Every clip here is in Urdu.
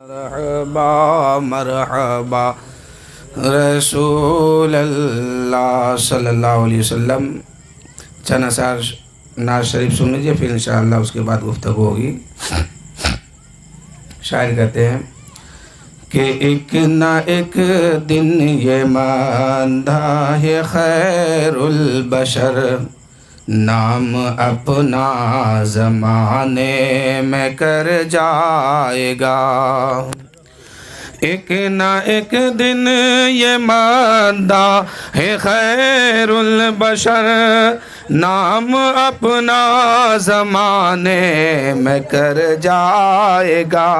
مرحبا مرحبا رسول اللہ صلی اللہ علیہ وسلم۔ چند اثار نعت شریف سن لیجیے، پھر انشاءاللہ اس کے بعد گفتگو ہوگی۔ شاعر کہتے ہیں کہ ایک نہ ایک دن یہ ماندہ ہے خیر البشر، نام اپنا زمانے میں کر جائے گا۔ ایک نہ ایک دن یہ ماندہ ہے خیر البشر، نام اپنا زمانے میں کر جائے گا۔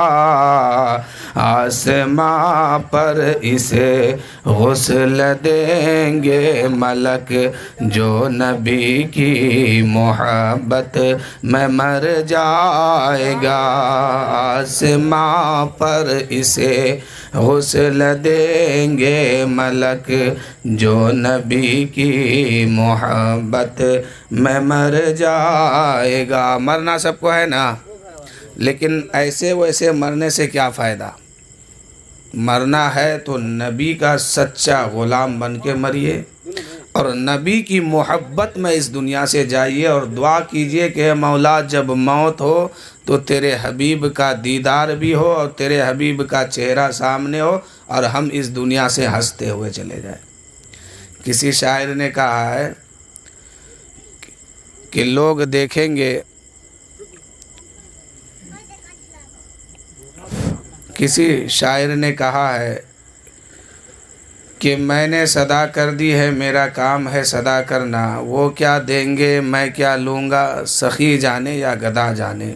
آسماں پر اسے غسل دیں گے ملک، جو نبی کی محبت میں مر جائے گا۔ آسماں پر اسے غسل دیں گے ملک، جو نبی کی محبت میں مر جائے گا۔ مرنا سب کو ہے نا، لیکن ایسے ویسے مرنے سے کیا فائدہ؟ مرنا ہے تو نبی کا سچا غلام بن کے مریے، اور نبی کی محبت میں اس دنیا سے جائیے، اور دعا کیجئے کہ مولا جب موت ہو تو تیرے حبیب کا دیدار بھی ہو اور تیرے حبیب کا چہرہ سامنے ہو، اور ہم اس دنیا سے ہنستے ہوئے چلے جائیں۔ کسی شاعر نے کہا ہے کہ لوگ دیکھیں گے، کسی شاعر نے کہا ہے کہ میں نے صدا کر دی ہے، میرا کام ہے صدا کرنا، وہ کیا دیں گے میں کیا لوں گا، سخی جانے یا گدا جانے۔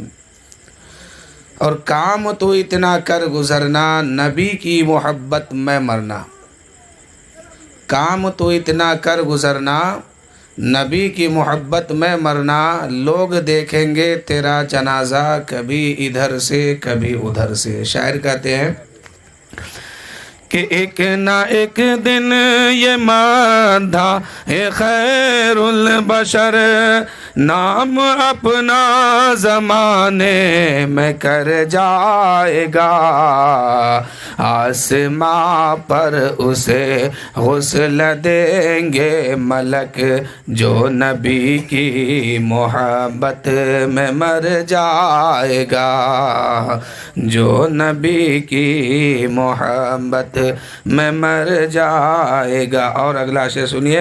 اور کام تو اتنا کر گزرنا، نبی کی محبت میں مرنا۔ کام تو اتنا کر گزرنا، نبی کی محبت میں مرنا، لوگ دیکھیں گے تیرا جنازہ کبھی ادھر سے کبھی ادھر سے۔ شاعر کہتے ہیں کہ ایک نہ ایک دن یہ ماندہ ہے خیر البشر، نام اپنا زمانے میں کر جائے گا۔ آسماں پر اسے غسل دیں گے ملک، جو نبی کی محبت میں مر جائے گا، جو نبی کی محبت میں مر جائے گا۔ اور اگلا شعر سنیے۔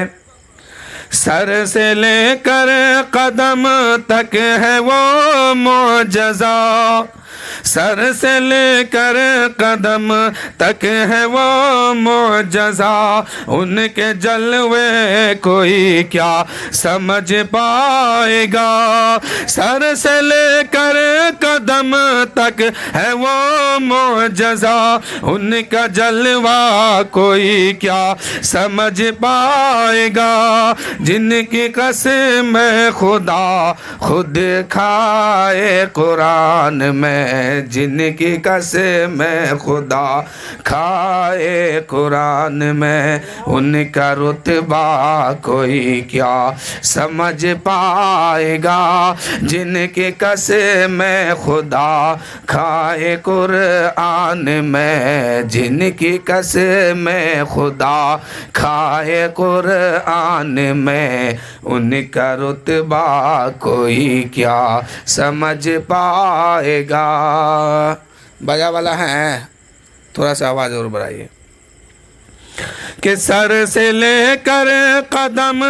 سر سے لے کر قدم تک ہے وہ معجزہ، سر سے لے کر قدم تک ہے وہ معجزہ، ان کے جلوے کوئی کیا سمجھ پائے گا۔ سر سے لے کر قدم تک ہے وہ معجزہ، ان کا جلوہ کوئی کیا سمجھ پائے گا۔ جن کی قسم خدا خود کھائے قرآن میں، جن کی قسم خدا کھائے قرآن میں، ان کا رتبہ کوئی کیا سمجھ پائے گا۔ جن کی قسم خدا کھائے قرآن میں، جن کی قسم خدا کھائے قرآن میں، ان کا رتبہ کوئی کیا سمجھ پائے گا۔ بجا والا ہے، تھوڑا سا آواز اور بڑھائیے۔ کہ سر سے لے کر قدم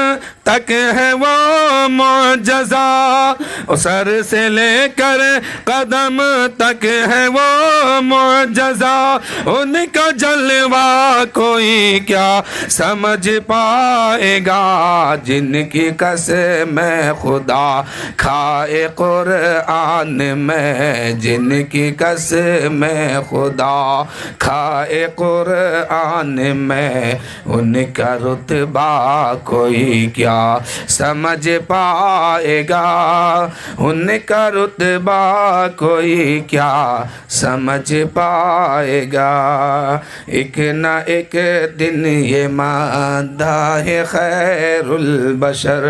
تک ہے وہ معجزہ، سر سے لے کر قدم تک ہے وہ معجزہ، ان کا جلوہ کوئی کیا سمجھ پائے گا۔ جن کی قسم خدا کھائے قرآن میں، جن کی قسم خدا کھائے قرآن میں، ان کا رتبہ کوئی کیا کیا سمجھ پائے گا، ان کا رتبہ کوئی کیا سمجھ پائے گا، ایک نہ ایک دن یہ مداح خیر البشر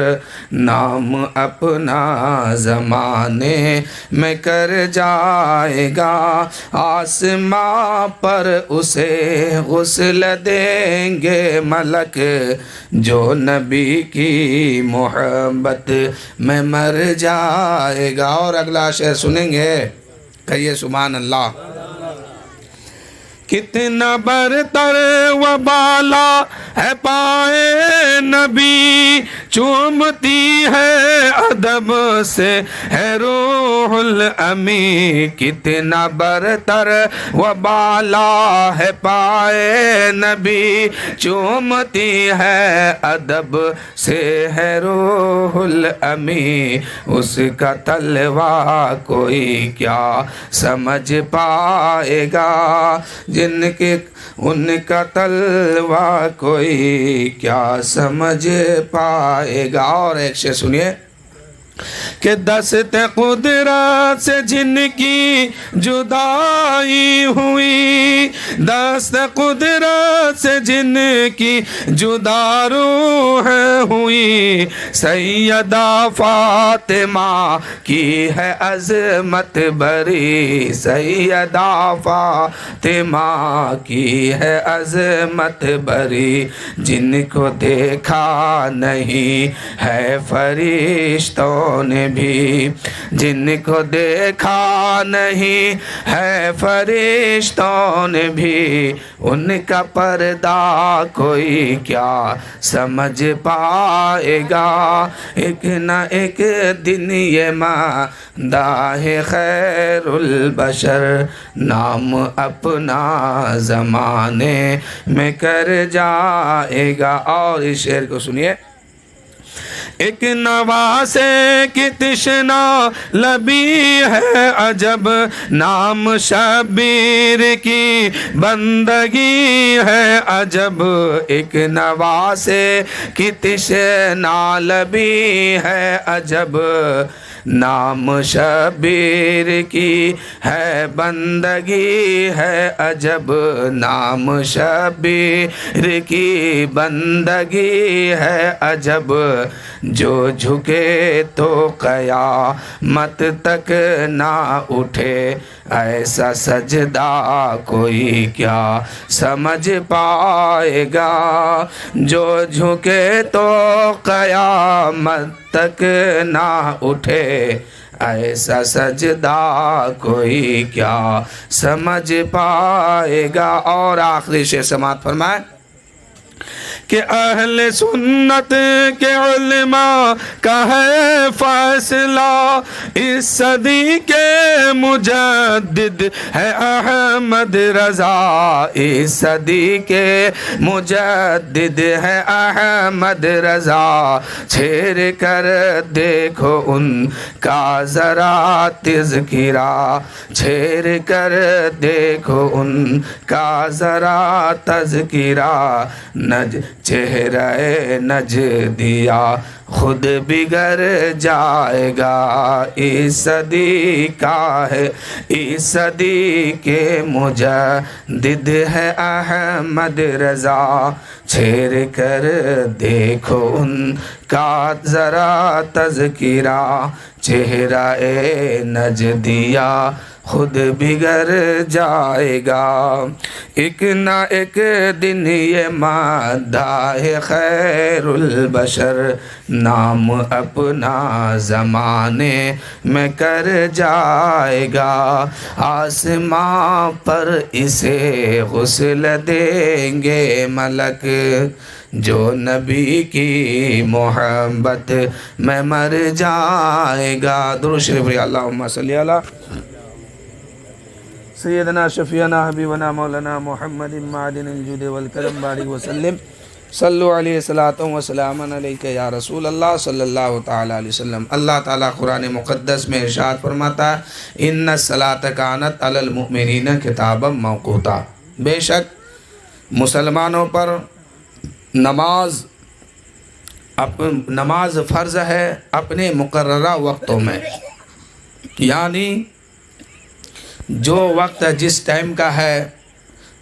نام اپنا زمانے میں کر جائے گا، آسماں پر اسے غسل دیں گے ملک جو نبی کی محبت میں مر جائے گا۔ اور اگلا شعر سنیں گے، کہیے سبحان اللہ۔ کتنا برتر و بالا ہے پائے نبی، چومتی ہے ادب سے ہے روح الامی، کتنا برتر و بالا ہے پائے نبی، چومتی ہے ادب سے ہے روح الامی، اس کا تلوہ کوئی کیا سمجھ پائے گا، ان کا تلوہ کوئی کیا سمجھ پائے گا۔ اور ایک شعر سنیے کہ دست قدرت سے جن کی جدائی ہوئی، دست قدرت سے جن کی جدا روح ہوئی، سیدہ فاطمہ کی ہے عظمت بری، سیدہ فاطمہ کی ہے عظمت بری، جن کو دیکھا نہیں ہے فرشتوں نے بھی، جن کو دیکھا نہیں ہے فرشتوں نے بھی، ان کا پردہ کوئی کیا سمجھ پائے گا، ایک نہ ایک دن یہ مداح خیر البشر نام اپنا زمانے میں کر جائے گا۔ اور اس شعر کو سنیے، ایک نواسے کی تشنا لبی ہے عجب، نام شبیر کی بندگی ہے عجب، ایک نواسے کی تشنا لبی ہے عجب، نام شبیر کی ہے بندگی ہے عجب، نام شبیر کی بندگی ہے عجب، جو جھکے تو قیامت تک نہ اٹھے، ایسا سجدہ کوئی کیا سمجھ پائے گا، جو جھکے تو قیامت تک نہ اٹھے، ایسا سجدہ کوئی کیا سمجھ پائے گا۔ اور آخری شعر سماعت فرمائے کہ اہل سنت کے علماء کا ہے فیصلہ، اس صدی کے مجدد ہے احمد رضا، اس صدی کے مجدد ہے احمد رضا، چھیر کر دیکھو ان کا ذرا تذکرہ، چھیر کر دیکھو ان کا ذرا تذکرہ، چہرہ نجدیہ خود بگڑ جائے گا، اس صدی کا ہے، اس صدی کے مجدد ہے احمد رضا، چھیر کر دیکھو ان کا ذرا تذکرہ، چہرہ نجدیہ خود بگڑ جائے گا، ایک نہ ایک دن یہ مداح خیر البشر نام اپنا زمانے میں کر جائے گا، آسماں پر اسے غسل دیں گے ملک جو نبی کی محبت میں مر جائے گا۔ درود شریف پڑھیے، اللہم صلی علی سیدنا شفیعنا حبیبنا مولانا محمد معدن الجود والکرم بارک وسلم، صلو علیہ الصلاۃ والسلام علیک یا رسول اللہ صلی اللہ تعالیٰ علیہ وسلم۔ اللہ تعالیٰ قرآن مقدس میں ارشاد فرماتا ہے ان الصلاۃ کانت علی المؤمنین کتابا موقوتا، بے شک مسلمانوں پر نماز نماز فرض ہے اپنے مقررہ وقتوں میں، یعنی جو وقت جس ٹائم کا ہے،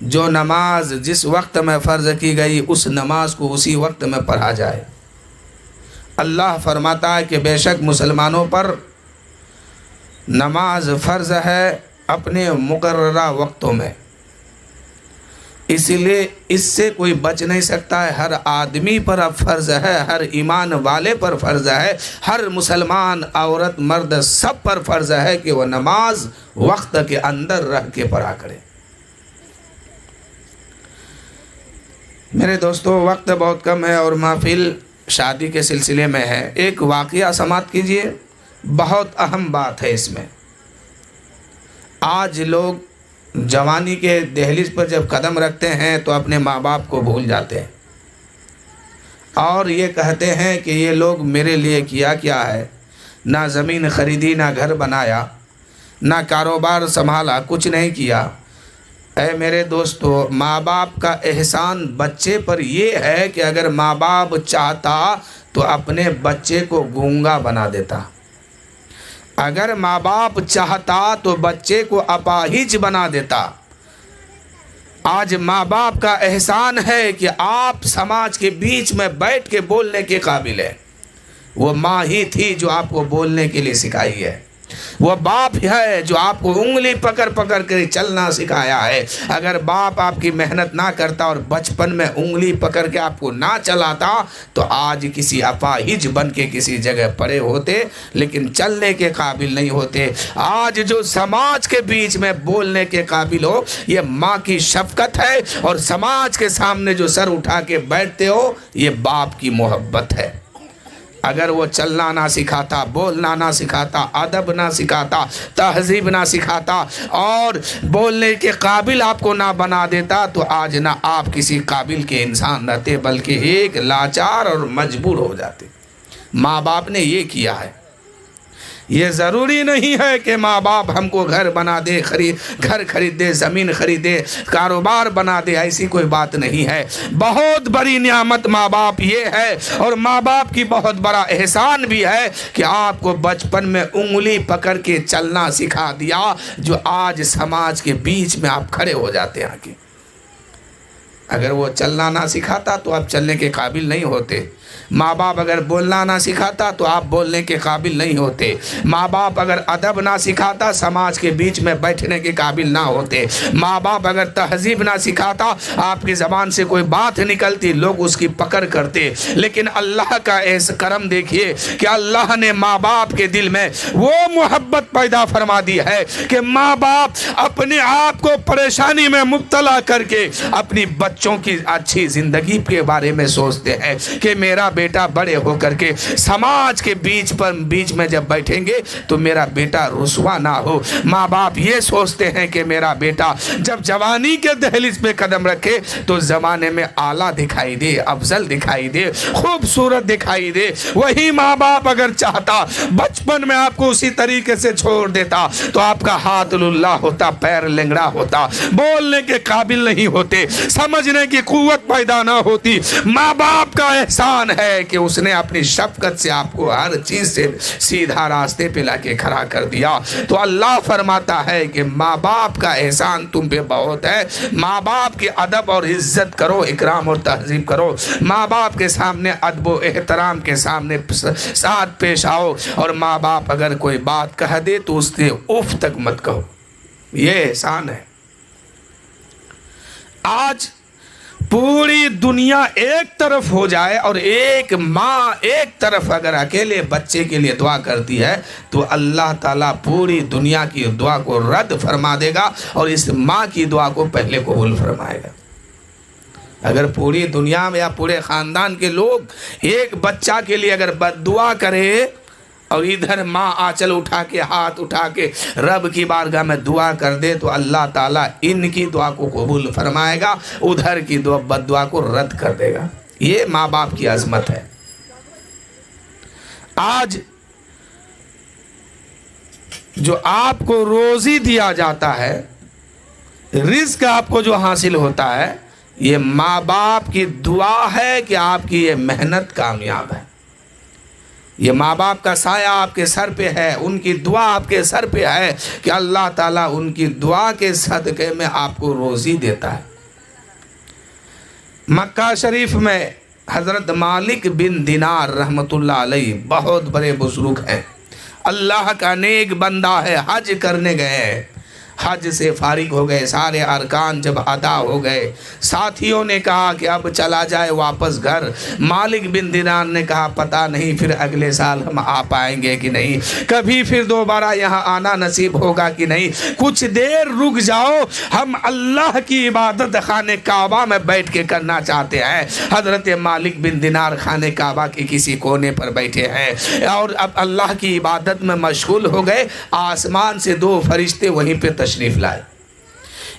جو نماز جس وقت میں فرض کی گئی اس نماز کو اسی وقت میں پڑھا جائے۔ اللہ فرماتا ہے کہ بے شک مسلمانوں پر نماز فرض ہے اپنے مقررہ وقتوں میں، اسی لیے اس سے کوئی بچ نہیں سکتا ہے۔ ہر آدمی پر اب فرض ہے، ہر ایمان والے پر فرض ہے، ہر مسلمان عورت مرد سب پر فرض ہے کہ وہ نماز وقت کے اندر رہ کے پڑھا کرے۔ میرے دوستو، وقت بہت کم ہے اور محفل شادی کے سلسلے میں ہے۔ ایک واقعہ سماعت کیجئے، بہت اہم بات ہے اس میں۔ آج لوگ جوانی کے دہلیز پر جب قدم رکھتے ہیں تو اپنے ماں باپ کو بھول جاتے ہیں اور یہ کہتے ہیں کہ یہ لوگ میرے لیے کیا ہے، نہ زمین خریدی، نہ گھر بنایا، نہ کاروبار سنبھالا، کچھ نہیں کیا۔ اے میرے دوستو، ماں باپ کا احسان بچے پر یہ ہے کہ اگر ماں باپ چاہتا تو اپنے بچے کو گونگا بنا دیتا، اگر ماں باپ چاہتا تو بچے کو اپاہج بنا دیتا۔ آج ماں باپ کا احسان ہے کہ آپ سماج کے بیچ میں بیٹھ کے بولنے کے قابل ہیں۔ وہ ماں ہی تھی جو آپ کو بولنے کے لیے سکھائی ہے، وہ باپ ہے جو آپ کو انگلی پکڑ پکڑ کے چلنا سکھایا ہے۔ اگر باپ آپ کی محنت نہ کرتا اور بچپن میں انگلی پکڑ کے آپ کو نہ چلاتا تو آج کسی اپاہج بن کے کسی جگہ پڑے ہوتے، لیکن چلنے کے قابل نہیں ہوتے۔ آج جو سماج کے بیچ میں بولنے کے قابل ہو، یہ ماں کی شفقت ہے، اور سماج کے سامنے جو سر اٹھا کے بیٹھتے ہو، یہ باپ کی محبت ہے۔ اگر وہ چلنا نہ سکھاتا، بولنا نہ سکھاتا، ادب نہ سکھاتا، تہذیب نہ سکھاتا اور بولنے کے قابل آپ کو نہ بنا دیتا تو آج نہ آپ کسی قابل کے انسان رہتے بلکہ ایک لاچار اور مجبور ہو جاتے۔ ماں باپ نے یہ کیا ہے۔ یہ ضروری نہیں ہے کہ ماں باپ ہم کو گھر بنا دے، گھر خرید دے، زمین خریدے، کاروبار بنا دے، ایسی کوئی بات نہیں ہے۔ بہت بڑی نعمت ماں باپ یہ ہے، اور ماں باپ کی بہت بڑا احسان بھی ہے کہ آپ کو بچپن میں انگلی پکڑ کے چلنا سکھا دیا، جو آج سماج کے بیچ میں آپ کھڑے ہو جاتے ہیں کہ اگر وہ چلنا نہ سکھاتا تو آپ چلنے کے قابل نہیں ہوتے۔ ماں باپ اگر بولنا نہ سکھاتا تو آپ بولنے کے قابل نہیں ہوتے۔ ماں باپ اگر ادب نہ سکھاتا سماج کے بیچ میں بیٹھنے کے قابل نہ ہوتے۔ ماں باپ اگر تہذیب نہ سکھاتا آپ کی زبان سے کوئی بات نکلتی لوگ اس کی پکڑ کرتے۔ لیکن اللہ کا ایسا کرم دیکھیے کہ اللہ نے ماں باپ کے دل میں وہ محبت پیدا فرما دی ہے کہ ماں باپ اپنے آپ کو پریشانی میں مبتلا کر کے اپنی بچوں کی اچھی زندگی کے بارے میں سوچتے ہیں کہ میرا بیٹا بڑے ہو کر کے سماج کے بیچ میں جب بیٹھیں گے تو میرا بیٹا رسوا نہ ہو۔ ماں باپ یہ سوچتے ہیں کہ میرا بیٹا جب جوانی کے دہلیز پہ قدم رکھے تو زمانے میں اعلیٰ دکھائی دے، افضل دکھائی دے، خوبصورت دکھائی دے۔ وہی ماں باپ اگر چاہتا بچپن میں آپ کو اسی طریقے سے چھوڑ دیتا تو آپ کا ہاتھ للہ ہوتا، پیر لنگڑا ہوتا، بولنے کے قابل نہیں ہوتے، سمجھنے کی قوت پیدا نہ ہوتی۔ ماں باپ کا احسان ہے کہ اس نے اپنی شفقت سے آپ کو ہر چیز سے سیدھا راستے پہ لا کے کھڑا کر دیا۔ تو اللہ فرماتا ہے کہ ماں باپ کا احسان تم پہ بہت ہے۔ ماں باپ کی ادب اور عزت کرو، اکرام اور تہذیب کرو۔ ماں باپ کے سامنے ادب و احترام کے سامنے ساتھ پیش آؤ، اور ماں باپ اگر کوئی بات کہہ دے تو اس سے اف تک مت کہو۔ یہ احسان ہے۔ آج پوری دنیا ایک طرف ہو جائے اور ایک ماں ایک طرف اگر اکیلے بچے کے لیے دعا کرتی ہے تو اللہ تعالیٰ پوری دنیا کی دعا کو رد فرما دے گا اور اس ماں کی دعا کو پہلے قبول فرمائے گا۔ اگر پوری دنیا میں یا پورے خاندان کے لوگ ایک بچہ کے لیے اگر بد دعا کرے اور ادھر ماں آنچل اٹھا کے ہاتھ اٹھا کے رب کی بارگاہ میں دعا کر دے تو اللہ تعالیٰ ان کی دعا کو قبول فرمائے گا، ادھر کی بد دعا کو رد کر دے گا۔ یہ ماں باپ کی عظمت ہے۔ آج جو آپ کو روزی دیا جاتا ہے، رزق آپ کو جو حاصل ہوتا ہے، یہ ماں باپ کی دعا ہے کہ آپ کی یہ محنت کامیاب ہے، یہ ماں باپ کا سایہ آپ کے سر پہ ہے، ان کی دعا آپ کے سر پہ ہے کہ اللہ تعالیٰ ان کی دعا کے صدقے میں آپ کو روزی دیتا ہے۔ مکہ شریف میں حضرت مالک بن دینار رحمۃ اللہ علیہ بہت بڑے بزرگ ہیں، اللہ کا نیک بندہ ہے، حج کرنے گئے، حج سے فارغ ہو گئے، سارے ارکان جب ادا ہو گئے، ساتھیوں نے کہا کہ اب چلا جائے واپس گھر۔ مالک بن دینار نے کہا پتہ نہیں پھر اگلے سال ہم آ پائیں گے کہ نہیں، کبھی پھر دوبارہ یہاں آنا نصیب ہوگا کہ نہیں، کچھ دیر رک جاؤ، ہم اللہ کی عبادت خانہ کعبہ میں بیٹھ کے کرنا چاہتے ہیں۔ حضرت مالک بن دینار خانہ کعبہ کے کسی کونے پر بیٹھے ہیں اور اب اللہ کی عبادت میں مشغول ہو گئے۔ آسمان سے دو فرشتے وہیں پہ تشریف لائے۔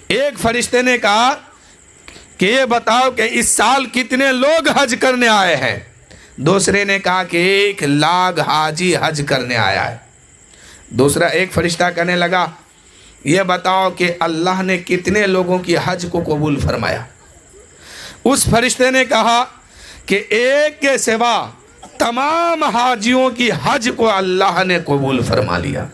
ایک فرشتے نے کہا کہ یہ بتاؤ کہ اس سال کتنے لوگ حج کرنے آئے ہیں؟ دوسرے نے کہا کہ 1,00,000 حاجی حج کرنے آیا ہے۔ دوسرا ایک فرشتہ کہنے لگا یہ بتاؤ کہ اللہ نے کتنے لوگوں کی حج کو قبول فرمایا؟ اس فرشتے نے کہا کہ ایک کے سوا تمام حاجیوں کی حج کو اللہ نے قبول فرما لیا۔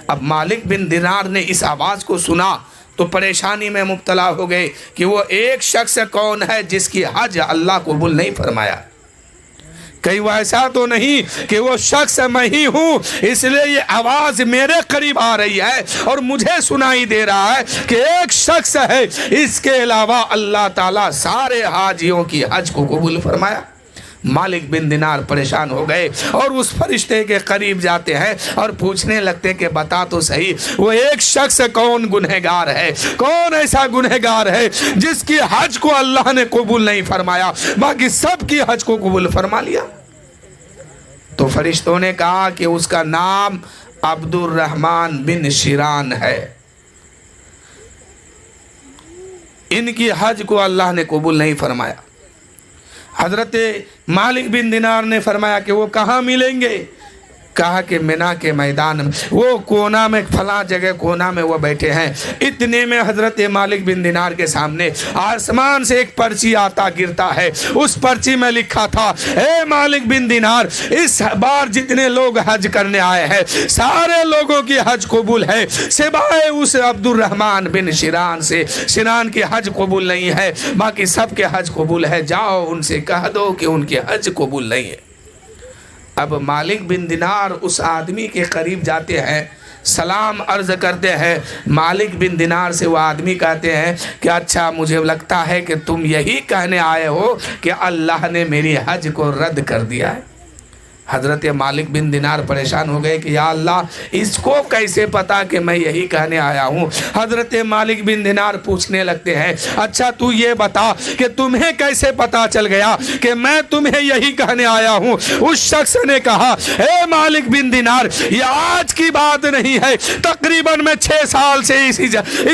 اب مالک بن دینار نے اس آواز کو سنا تو پریشانی میں مبتلا ہو گئے کہ وہ ایک شخص کون ہے جس کی حج اللہ قبول نہیں فرمایا؟ کہیں وہ ایسا تو نہیں کہ وہ شخص میں ہی ہوں، اس لیے یہ آواز میرے قریب آ رہی ہے اور مجھے سنائی دے رہا ہے کہ ایک شخص ہے، اس کے علاوہ اللہ تعالیٰ سارے حاجیوں کی حج کو قبول فرمایا۔ مالک بن دینار پریشان ہو گئے اور اس فرشتے کے قریب جاتے ہیں اور پوچھنے لگتے کہ بتا تو صحیح وہ ایک شخص کون گنہگار ہے، کون ایسا گنہگار ہے جس کی حج کو اللہ نے قبول نہیں فرمایا، باقی سب کی حج کو قبول فرما لیا؟ تو فرشتوں نے کہا کہ اس کا نام عبد الرحمن بن شیران ہے، ان کی حج کو اللہ نے قبول نہیں فرمایا۔ حضرت مالک بن دینار نے فرمایا کہ وہ کہاں ملیں گے؟ کہا کہ مینا کے میدان میں، وہ کونا میں فلاں جگہ کونا میں وہ بیٹھے ہیں۔ اتنے میں حضرت مالک بن دینار کے سامنے آسمان سے ایک پرچی آتا گرتا ہے، اس پرچی میں لکھا تھا اے مالک بن دینار، اس بار جتنے لوگ حج کرنے آئے ہیں سارے لوگوں کی حج قبول ہے، سوائے اس عبد الرحمن بن شیران سے، شیران کی حج قبول نہیں ہے، باقی سب کے حج قبول ہے، جاؤ ان سے کہہ دو کہ ان کی حج قبول نہیں ہے۔ اب مالک بن دینار اس آدمی کے قریب جاتے ہیں، سلام عرض کرتے ہیں۔ مالک بن دینار سے وہ آدمی کہتے ہیں کہ اچھا مجھے لگتا ہے کہ تم یہی کہنے آئے ہو کہ اللہ نے میری حج کو رد کر دیا ہے۔ حضرت مالک بن دینار پریشان ہو گئے کہ یا اللہ اس کو کیسے پتا کہ میں یہی کہنے آیا ہوں؟ حضرت مالک بن دینار پوچھنے لگتے ہیں اچھا تو یہ بتا کہ تمہیں کیسے پتا چل گیا کہ میں تمہیں یہی کہنے آیا ہوں؟ اس شخص نے کہا اے مالک بن دینار یہ آج کی بات نہیں ہے، تقریباً میں 6 سال سے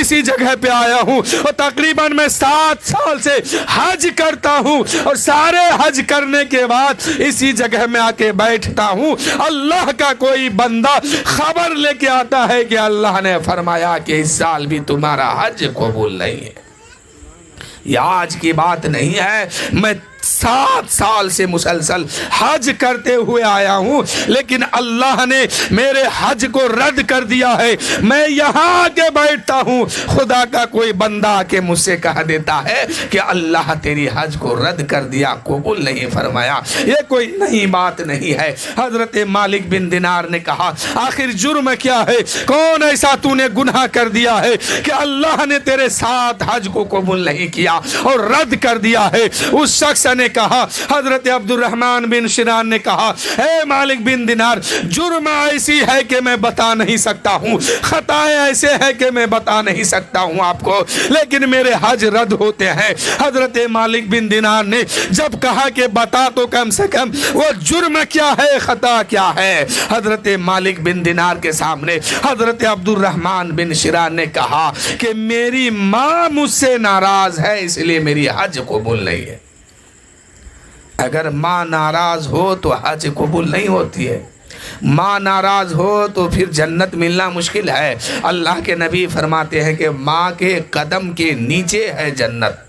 اسی جگہ پہ آیا ہوں اور تقریباً میں 7 سال سے حج کرتا ہوں اور سارے حج کرنے کے بعد اسی جگہ میں آ کے بیٹھتا ہوں، اللہ کا کوئی بندہ خبر لے کے آتا ہے کہ اللہ نے فرمایا کہ اس سال بھی تمہارا حج قبول نہیں ہے۔ یہ آج کی بات نہیں ہے، میں 7 سال سے مسلسل حج کرتے ہوئے آیا ہوں لیکن اللہ نے میرے حج کو رد کر دیا ہے، میں یہاں کے بیٹھتا ہوں، خدا کا کوئی بندہ کہ مجھ سے کہہ دیتا ہے کہ اللہ تیری حج کو رد کر دیا، قبول نہیں فرمایا، یہ کوئی نئی بات نہیں ہے۔ حضرت مالک بن دینار نے کہا آخر جرم کیا ہے، کون ایسا تو نے گناہ کر دیا ہے کہ اللہ نے تیرے ساتھ حج کو قبول نہیں کیا اور رد کر دیا ہے؟ اس شخص نے کہا، حضرت عبد الرحمن بن شیران نے کہا اے مالک بن دینار جرم ایسی ہے کہ میں بتا نہیں سکتا ہوں، خطائیں ایسے ہے کہ میں بتا نہیں سکتا ہوں آپ کو، لیکن میرے حج رد ہوتے ہیں۔ حضرت مالک بن دینار نے جب کہا کہ بتا تو کم سے کم وہ جرم کیا ہے، خطا کیا ہے؟ حضرت مالک بن دینار کے سامنے حضرت عبد الرحمن بن شیران نے کہا کہ میری ماں مجھ سے ناراض ہے اس لیے میری حج قبول نہیں ہے۔ اگر ماں ناراض ہو تو حج قبول نہیں ہوتی ہے، ماں ناراض ہو تو پھر جنت ملنا مشکل ہے۔ اللہ کے نبی فرماتے ہیں کہ ماں کے قدم کے نیچے ہے جنت۔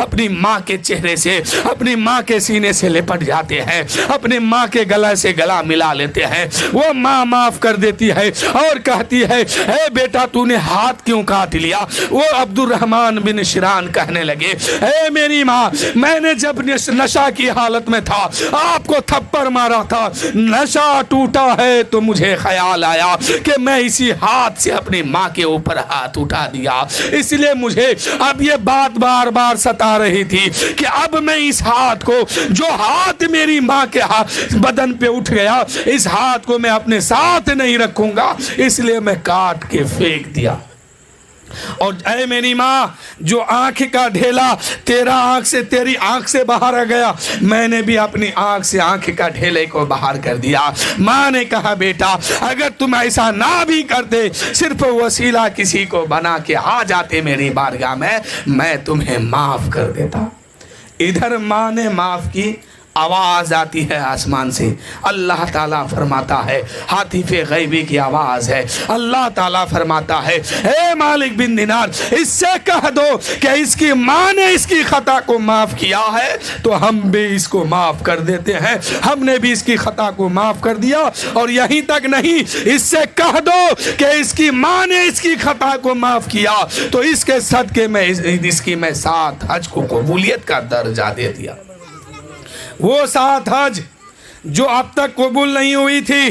اپنی ماں کے چہرے سے، اپنی ماں کے سینے سے لپٹ جاتے ہیں، اپنی ماں کے گلا سے گلا ملا لیتے ہیں۔ وہ ماں معاف کر دیتی ہے اور کہتی ہے اے بیٹا تو نے ہاتھ کیوں کاٹ لیا؟ وہ عبد الرحمن بن شران کہنے لگے اے میری ماں، میں نے جب نشہ کی حالت میں تھا آپ کو تھپڑ مارا تھا، نشہ ٹوٹا ہے تو مجھے خیال آیا کہ میں اسی ہاتھ سے اپنی ماں کے اوپر ہاتھ اٹھا دیا، اس لیے مجھے اب یہ بات بار بار ستا رہی تھی کہ اب میں اس ہاتھ کو، جو ہاتھ میری ماں کے بدن پہ اٹھ گیا، اس ہاتھ کو میں اپنے ساتھ نہیں رکھوں گا، اس لیے میں کاٹ کے پھینک دیا۔ اور اے میری ماں، جو آنکھ کا ڈھیلا تیری آنکھ سے باہر آ گیا، میں نے بھی اپنی آنکھ سے آنکھ کا ڈھیلے کو باہر کر دیا۔ ماں نے کہا بیٹا اگر تم ایسا نہ بھی کرتے، صرف وسیلہ کسی کو بنا کے آ جاتے میری بارگاہ میں تمہیں معاف کر دیتا۔ ادھر ماں نے معاف کی، آواز آتی ہے آسمان سے، اللہ تعالیٰ فرماتا ہے، ہاتف غیبی کی آواز ہے، اللہ تعالیٰ فرماتا ہے اے مالک بن دینار اس سے کہہ دو کہ اس کی ماں نے اس کی خطا کو معاف کیا ہے تو ہم بھی اس کو معاف کر دیتے ہیں۔ ہم نے بھی اس کی خطا کو معاف کر دیا، اور یہیں تک نہیں، اس سے کہہ دو کہ اس کی ماں نے اس کی خطا کو معاف کیا تو اس کے صدقے میں اس کی میں 7 حج کو قبولیت کا درجہ دے دیا۔ وہ 7 حج جو اب تک قبول نہیں ہوئی تھی،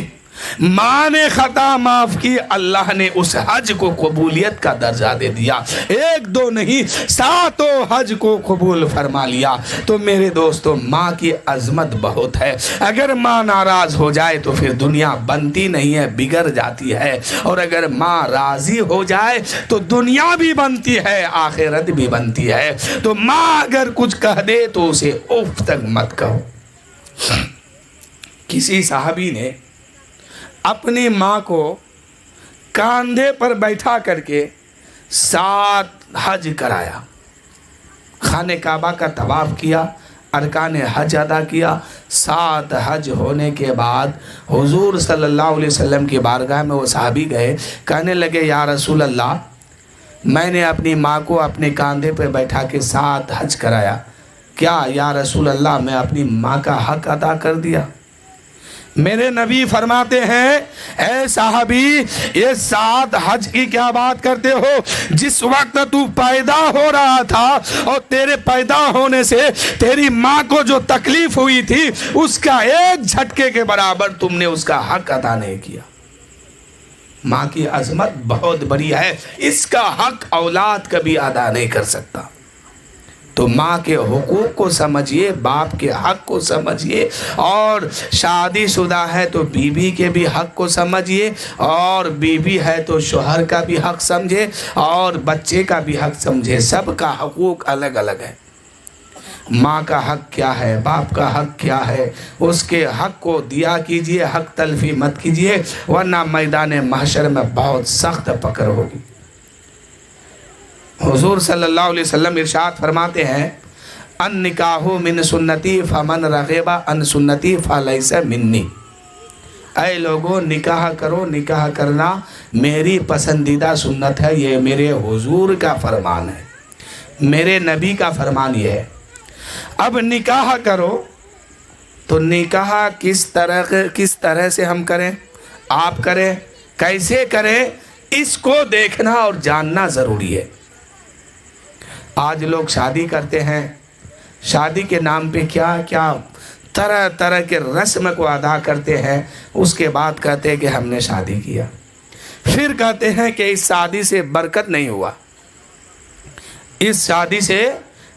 ماں نے خطا معاف کی، اللہ نے اس حج کو قبولیت کا درجہ دے دیا، 1 2 نہیں 7 حج کو قبول فرما لیا۔ تو میرے دوستو ماں کی عظمت بہت ہے، اگر ماں ناراض ہو جائے تو پھر دنیا بنتی نہیں ہے، بگڑ جاتی ہے، اور اگر ماں راضی ہو جائے تو دنیا بھی بنتی ہے، آخرت بھی بنتی ہے۔ تو ماں اگر کچھ کہہ دے تو اسے اف تک مت کہو۔ کسی صحابی نے اپنی ماں کو کاندھے پر بیٹھا کر کے 7 حج کرایا، خانہ کعبہ کا طواف کیا، ارکان حج ادا کیا۔ 7 حج ہونے کے بعد حضور صلی اللہ علیہ وسلم کی بارگاہ میں وہ صحابی گئے، کہنے لگے یا رسول اللہ، میں نے اپنی ماں کو اپنے کاندھے پہ بیٹھا کے 7 حج کرایا، کیا یا رسول اللہ میں اپنی ماں کا حق ادا کر دیا؟ میرے نبی فرماتے ہیں اے صحابی، یہ 7 حج کی کیا بات کرتے ہو؟ جس وقت تو پیدا ہو رہا تھا اور تیرے پیدا ہونے سے تیری ماں کو جو تکلیف ہوئی تھی اس کا 1 جھٹکے کے برابر تم نے اس کا حق ادا نہیں کیا۔ ماں کی عظمت بہت بڑی ہے، اس کا حق اولاد کبھی ادا نہیں کر سکتا۔ تو ماں کے حقوق کو سمجھیے، باپ کے حق کو سمجھیے، اور شادی شدہ ہے تو بیوی کے بھی حق کو سمجھیے، اور بیوی ہے تو شوہر کا بھی حق سمجھے، اور بچے کا بھی حق سمجھے۔ سب کا حقوق الگ الگ ہے۔ ماں کا حق کیا ہے، باپ کا حق کیا ہے، اس کے حق کو دیا کیجئے، حق تلفی مت کیجئے، ورنہ میدان محشر میں بہت سخت پکڑ ہوگی۔ حضور صلی اللہ علیہ وسلم ارشاد فرماتے ہیں النکاح من سنتی فمن رغب عن سنتی فلیس منی۔ اے لوگوں نکاح کرو، نکاح کرنا میری پسندیدہ سنت ہے، یہ میرے حضور کا فرمان ہے، میرے نبی کا فرمان یہ ہے۔ اب نکاح کرو تو نکاح کس طرح سے ہم کریں، آپ کریں، کیسے کریں، اس کو دیکھنا اور جاننا ضروری ہے۔ آج لوگ شادی کرتے ہیں، شادی کے نام پہ کیا طرح طرح کے رسم کو ادا کرتے ہیں، اس کے بعد کہتے ہیں کہ ہم نے شادی کیا، پھر کہتے ہیں کہ اس شادی سے برکت نہیں ہوا، اس شادی سے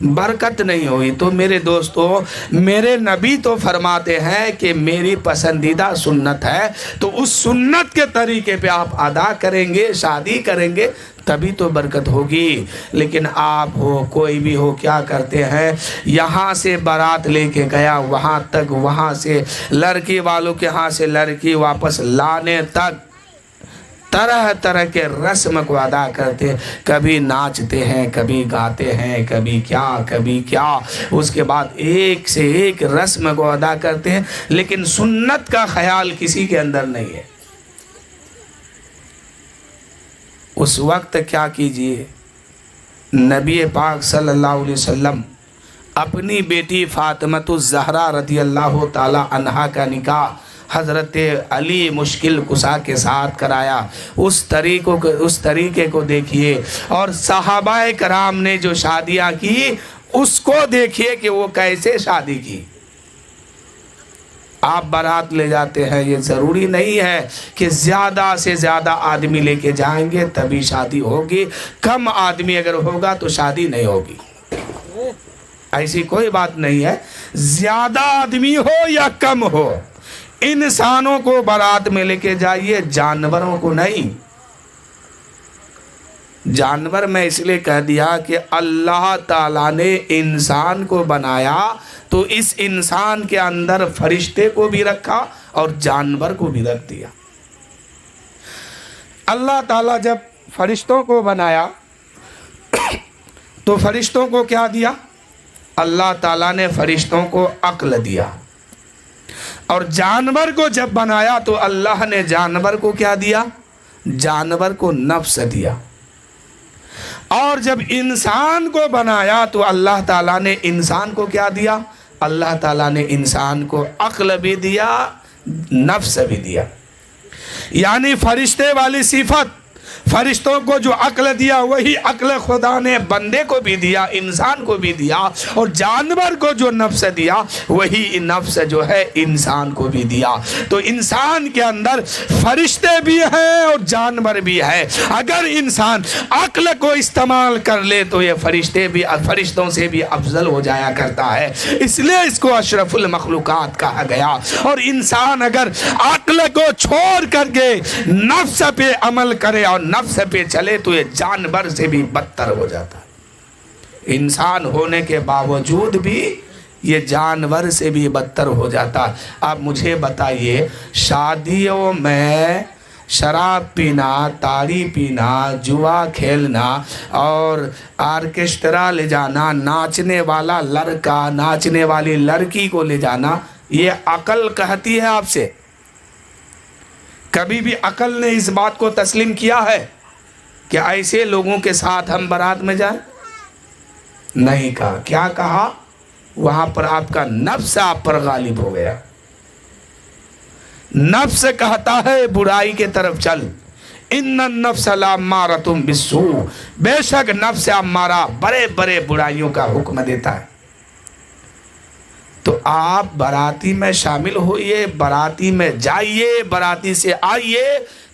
برکت نہیں ہوئی۔ تو میرے دوستو، میرے نبی تو فرماتے ہیں کہ میری پسندیدہ سنت ہے، تو اس سنت کے طریقے پہ آپ ادا کریں گے، شادی کریں گے، تبھی تو برکت ہوگی۔ لیکن آپ ہو، کوئی بھی ہو، کیا کرتے ہیں، یہاں سے بارات لے کے گیا وہاں تک، وہاں سے لڑکی والوں کے ہاں سے لڑکی واپس لانے تک طرح طرح کے رسم کو ادا کرتے، کبھی ناچتے ہیں، کبھی گاتے ہیں، کبھی کیا، اس کے بعد ایک سے ایک رسم کو ادا کرتے ہیں، لیکن سنت کا خیال کسی کے اندر نہیں ہے۔ اس وقت کیا کیجئے، نبی پاک صلی اللہ علیہ وسلم اپنی بیٹی فاطمۃ الزہرا رضی اللہ تعالی عنہا کا نکاح حضرت علی مشکل کشا کے ساتھ کرایا. اس طریقے کو دیکھیے. اور صحابہ کرام نے جو شادیاں کی اس کو دیکھیے کہ وہ کیسے شادی کی. آپ بارات لے جاتے ہیں، یہ ضروری نہیں ہے کہ زیادہ سے زیادہ آدمی لے کے جائیں گے تبھی شادی ہوگی. کم آدمی اگر ہوگا تو شادی نہیں ہوگی. ایسی کوئی بات نہیں ہے. زیادہ آدمی ہو یا کم ہو، انسانوں کو بارات میں لے کے جائیے، جانوروں کو نہیں. جانور میں اس لیے کہہ دیا کہ اللہ تعالیٰ نے انسان کو بنایا تو اس انسان کے اندر فرشتے کو بھی رکھا اور جانور کو بھی رکھ دیا. اللہ تعالیٰ جب فرشتوں کو بنایا تو فرشتوں کو کیا دیا؟ اللہ تعالیٰ نے فرشتوں کو عقل دیا. اور جانور کو جب بنایا تو اللہ نے جانور کو کیا دیا؟ جانور کو نفس دیا. اور جب انسان کو بنایا تو اللہ تعالیٰ نے انسان کو کیا دیا؟ اللہ تعالیٰ نے انسان کو عقل بھی دیا، نفس بھی دیا. یعنی فرشتے والی صفت، فرشتوں کو جو عقل دیا وہی عقل خدا نے بندے کو بھی دیا، انسان کو بھی دیا. اور جانور کو جو نفس دیا وہی نفس جو ہے انسان کو بھی دیا. تو انسان کے اندر فرشتے بھی ہیں اور جانور بھی ہے. اگر انسان عقل کو استعمال کر لے تو یہ فرشتوں سے بھی افضل ہو جایا کرتا ہے. اس لیے اس کو اشرف المخلوقات کہا گیا. اور انسان اگر عقل کو چھوڑ کر کے نفس پہ عمل کرے اور نفس پہ چلے تو یہ جانور سے بھی بدتر ہو جاتا ہے. انسان ہونے کے باوجود بھی یہ جانور سے بھی بدتر ہو جاتا. آپ مجھے بتائیے، شادیوں میں شراب پینا، تاڑی پینا، جوا کھیلنا اور آرکیسٹرا لے جانا، ناچنے والا لڑکا ناچنے والی لڑکی کو لے جانا، یہ عقل کہتی ہے آپ سے؟ کبھی بھی عقل نے اس بات کو تسلیم کیا ہے کہ ایسے لوگوں کے ساتھ ہم بارات میں جائیں؟ نہیں کہا. کیا کہا؟ وہاں پر آپ کا نفس آپ پر غالب ہو گیا. نفس کہتا ہے برائی کے طرف چل. ان النفس لامارۃ بالسوء، بے شک نفس امارہ بڑے بڑے برائیوں کا حکم دیتا ہے. تو آپ باراتی میں شامل ہوئیے، باراتی میں جائیے، باراتی سے آئیے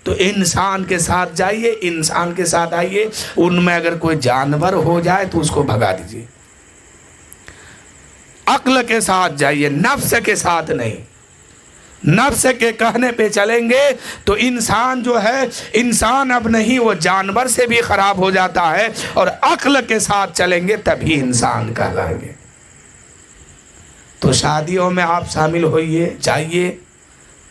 تو انسان کے ساتھ جائیے، انسان کے ساتھ آئیے. ان میں اگر کوئی جانور ہو جائے تو اس کو بھگا دیجیے. عقل کے ساتھ جائیے، نفس کے ساتھ نہیں. نفس کے کہنے پہ چلیں گے تو انسان جو ہے، انسان اب نہیں، وہ جانور سے بھی خراب ہو جاتا ہے. اور عقل کے ساتھ چلیں گے تبھی انسان کہلائیں گے. تو شادیوں میں آپ شامل ہوئیے، جائیے،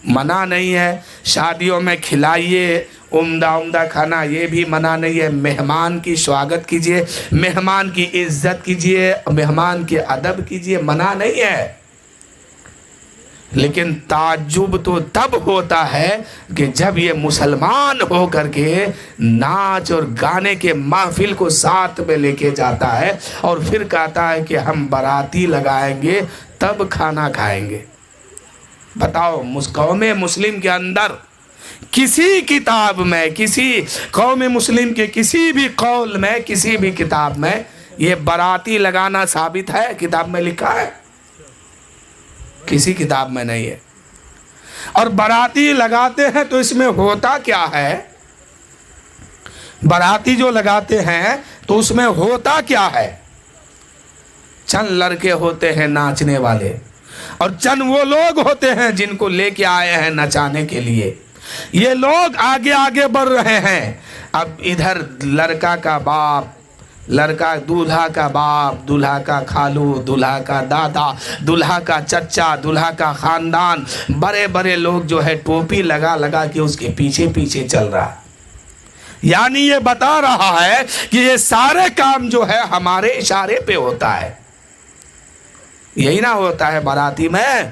منع نہیں ہے. شادیوں میں کھلائیے عمدہ کھانا، یہ بھی منع نہیں ہے. مہمان کی سواگت کیجیے، مہمان کی عزت کیجیے، مہمان کے ادب کیجیے، منع نہیں ہے. لیکن تعجب تو تب ہوتا ہے کہ جب یہ مسلمان ہو کر کے ناچ اور گانے کے محفل کو ساتھ میں لے کے جاتا ہے اور پھر کہتا ہے کہ ہم باراتی لگائیں گے تب کھانا کھائیں گے. بتاؤ، قوم مسلم کے اندر کسی کتاب میں، کسی قوم مسلم کے کسی بھی قول میں، کسی بھی کتاب میں یہ باراتی لگانا ثابت ہے؟ کتاب میں لکھا ہے؟ کسی کتاب میں نہیں ہے. اور باراتی لگاتے ہیں تو اس میں ہوتا کیا ہے؟ باراتی جو لگاتے ہیں تو اس میں ہوتا کیا ہے؟ چند لڑکے ہوتے ہیں ناچنے والے اور چند وہ لوگ ہوتے ہیں جن کو لے کے آئے ہیں نچانے کے لیے. یہ لوگ آگے آگے بڑھ رہے ہیں. اب ادھر لڑکا کا باپ، لڑکا دولہا کا باپ، دولہا کا خالو، دولہا کا دادا، دولہا کا چچا، دولہا کا خاندان، بڑے بڑے لوگ جو ہے ٹوپی لگا لگا کے اس کے پیچھے پیچھے چل رہا. یعنی یہ بتا رہا ہے کہ یہ سارے کام جو ہے ہمارے اشارے پہ ہوتا ہے. یہی نہ ہوتا ہے باراتی میں؟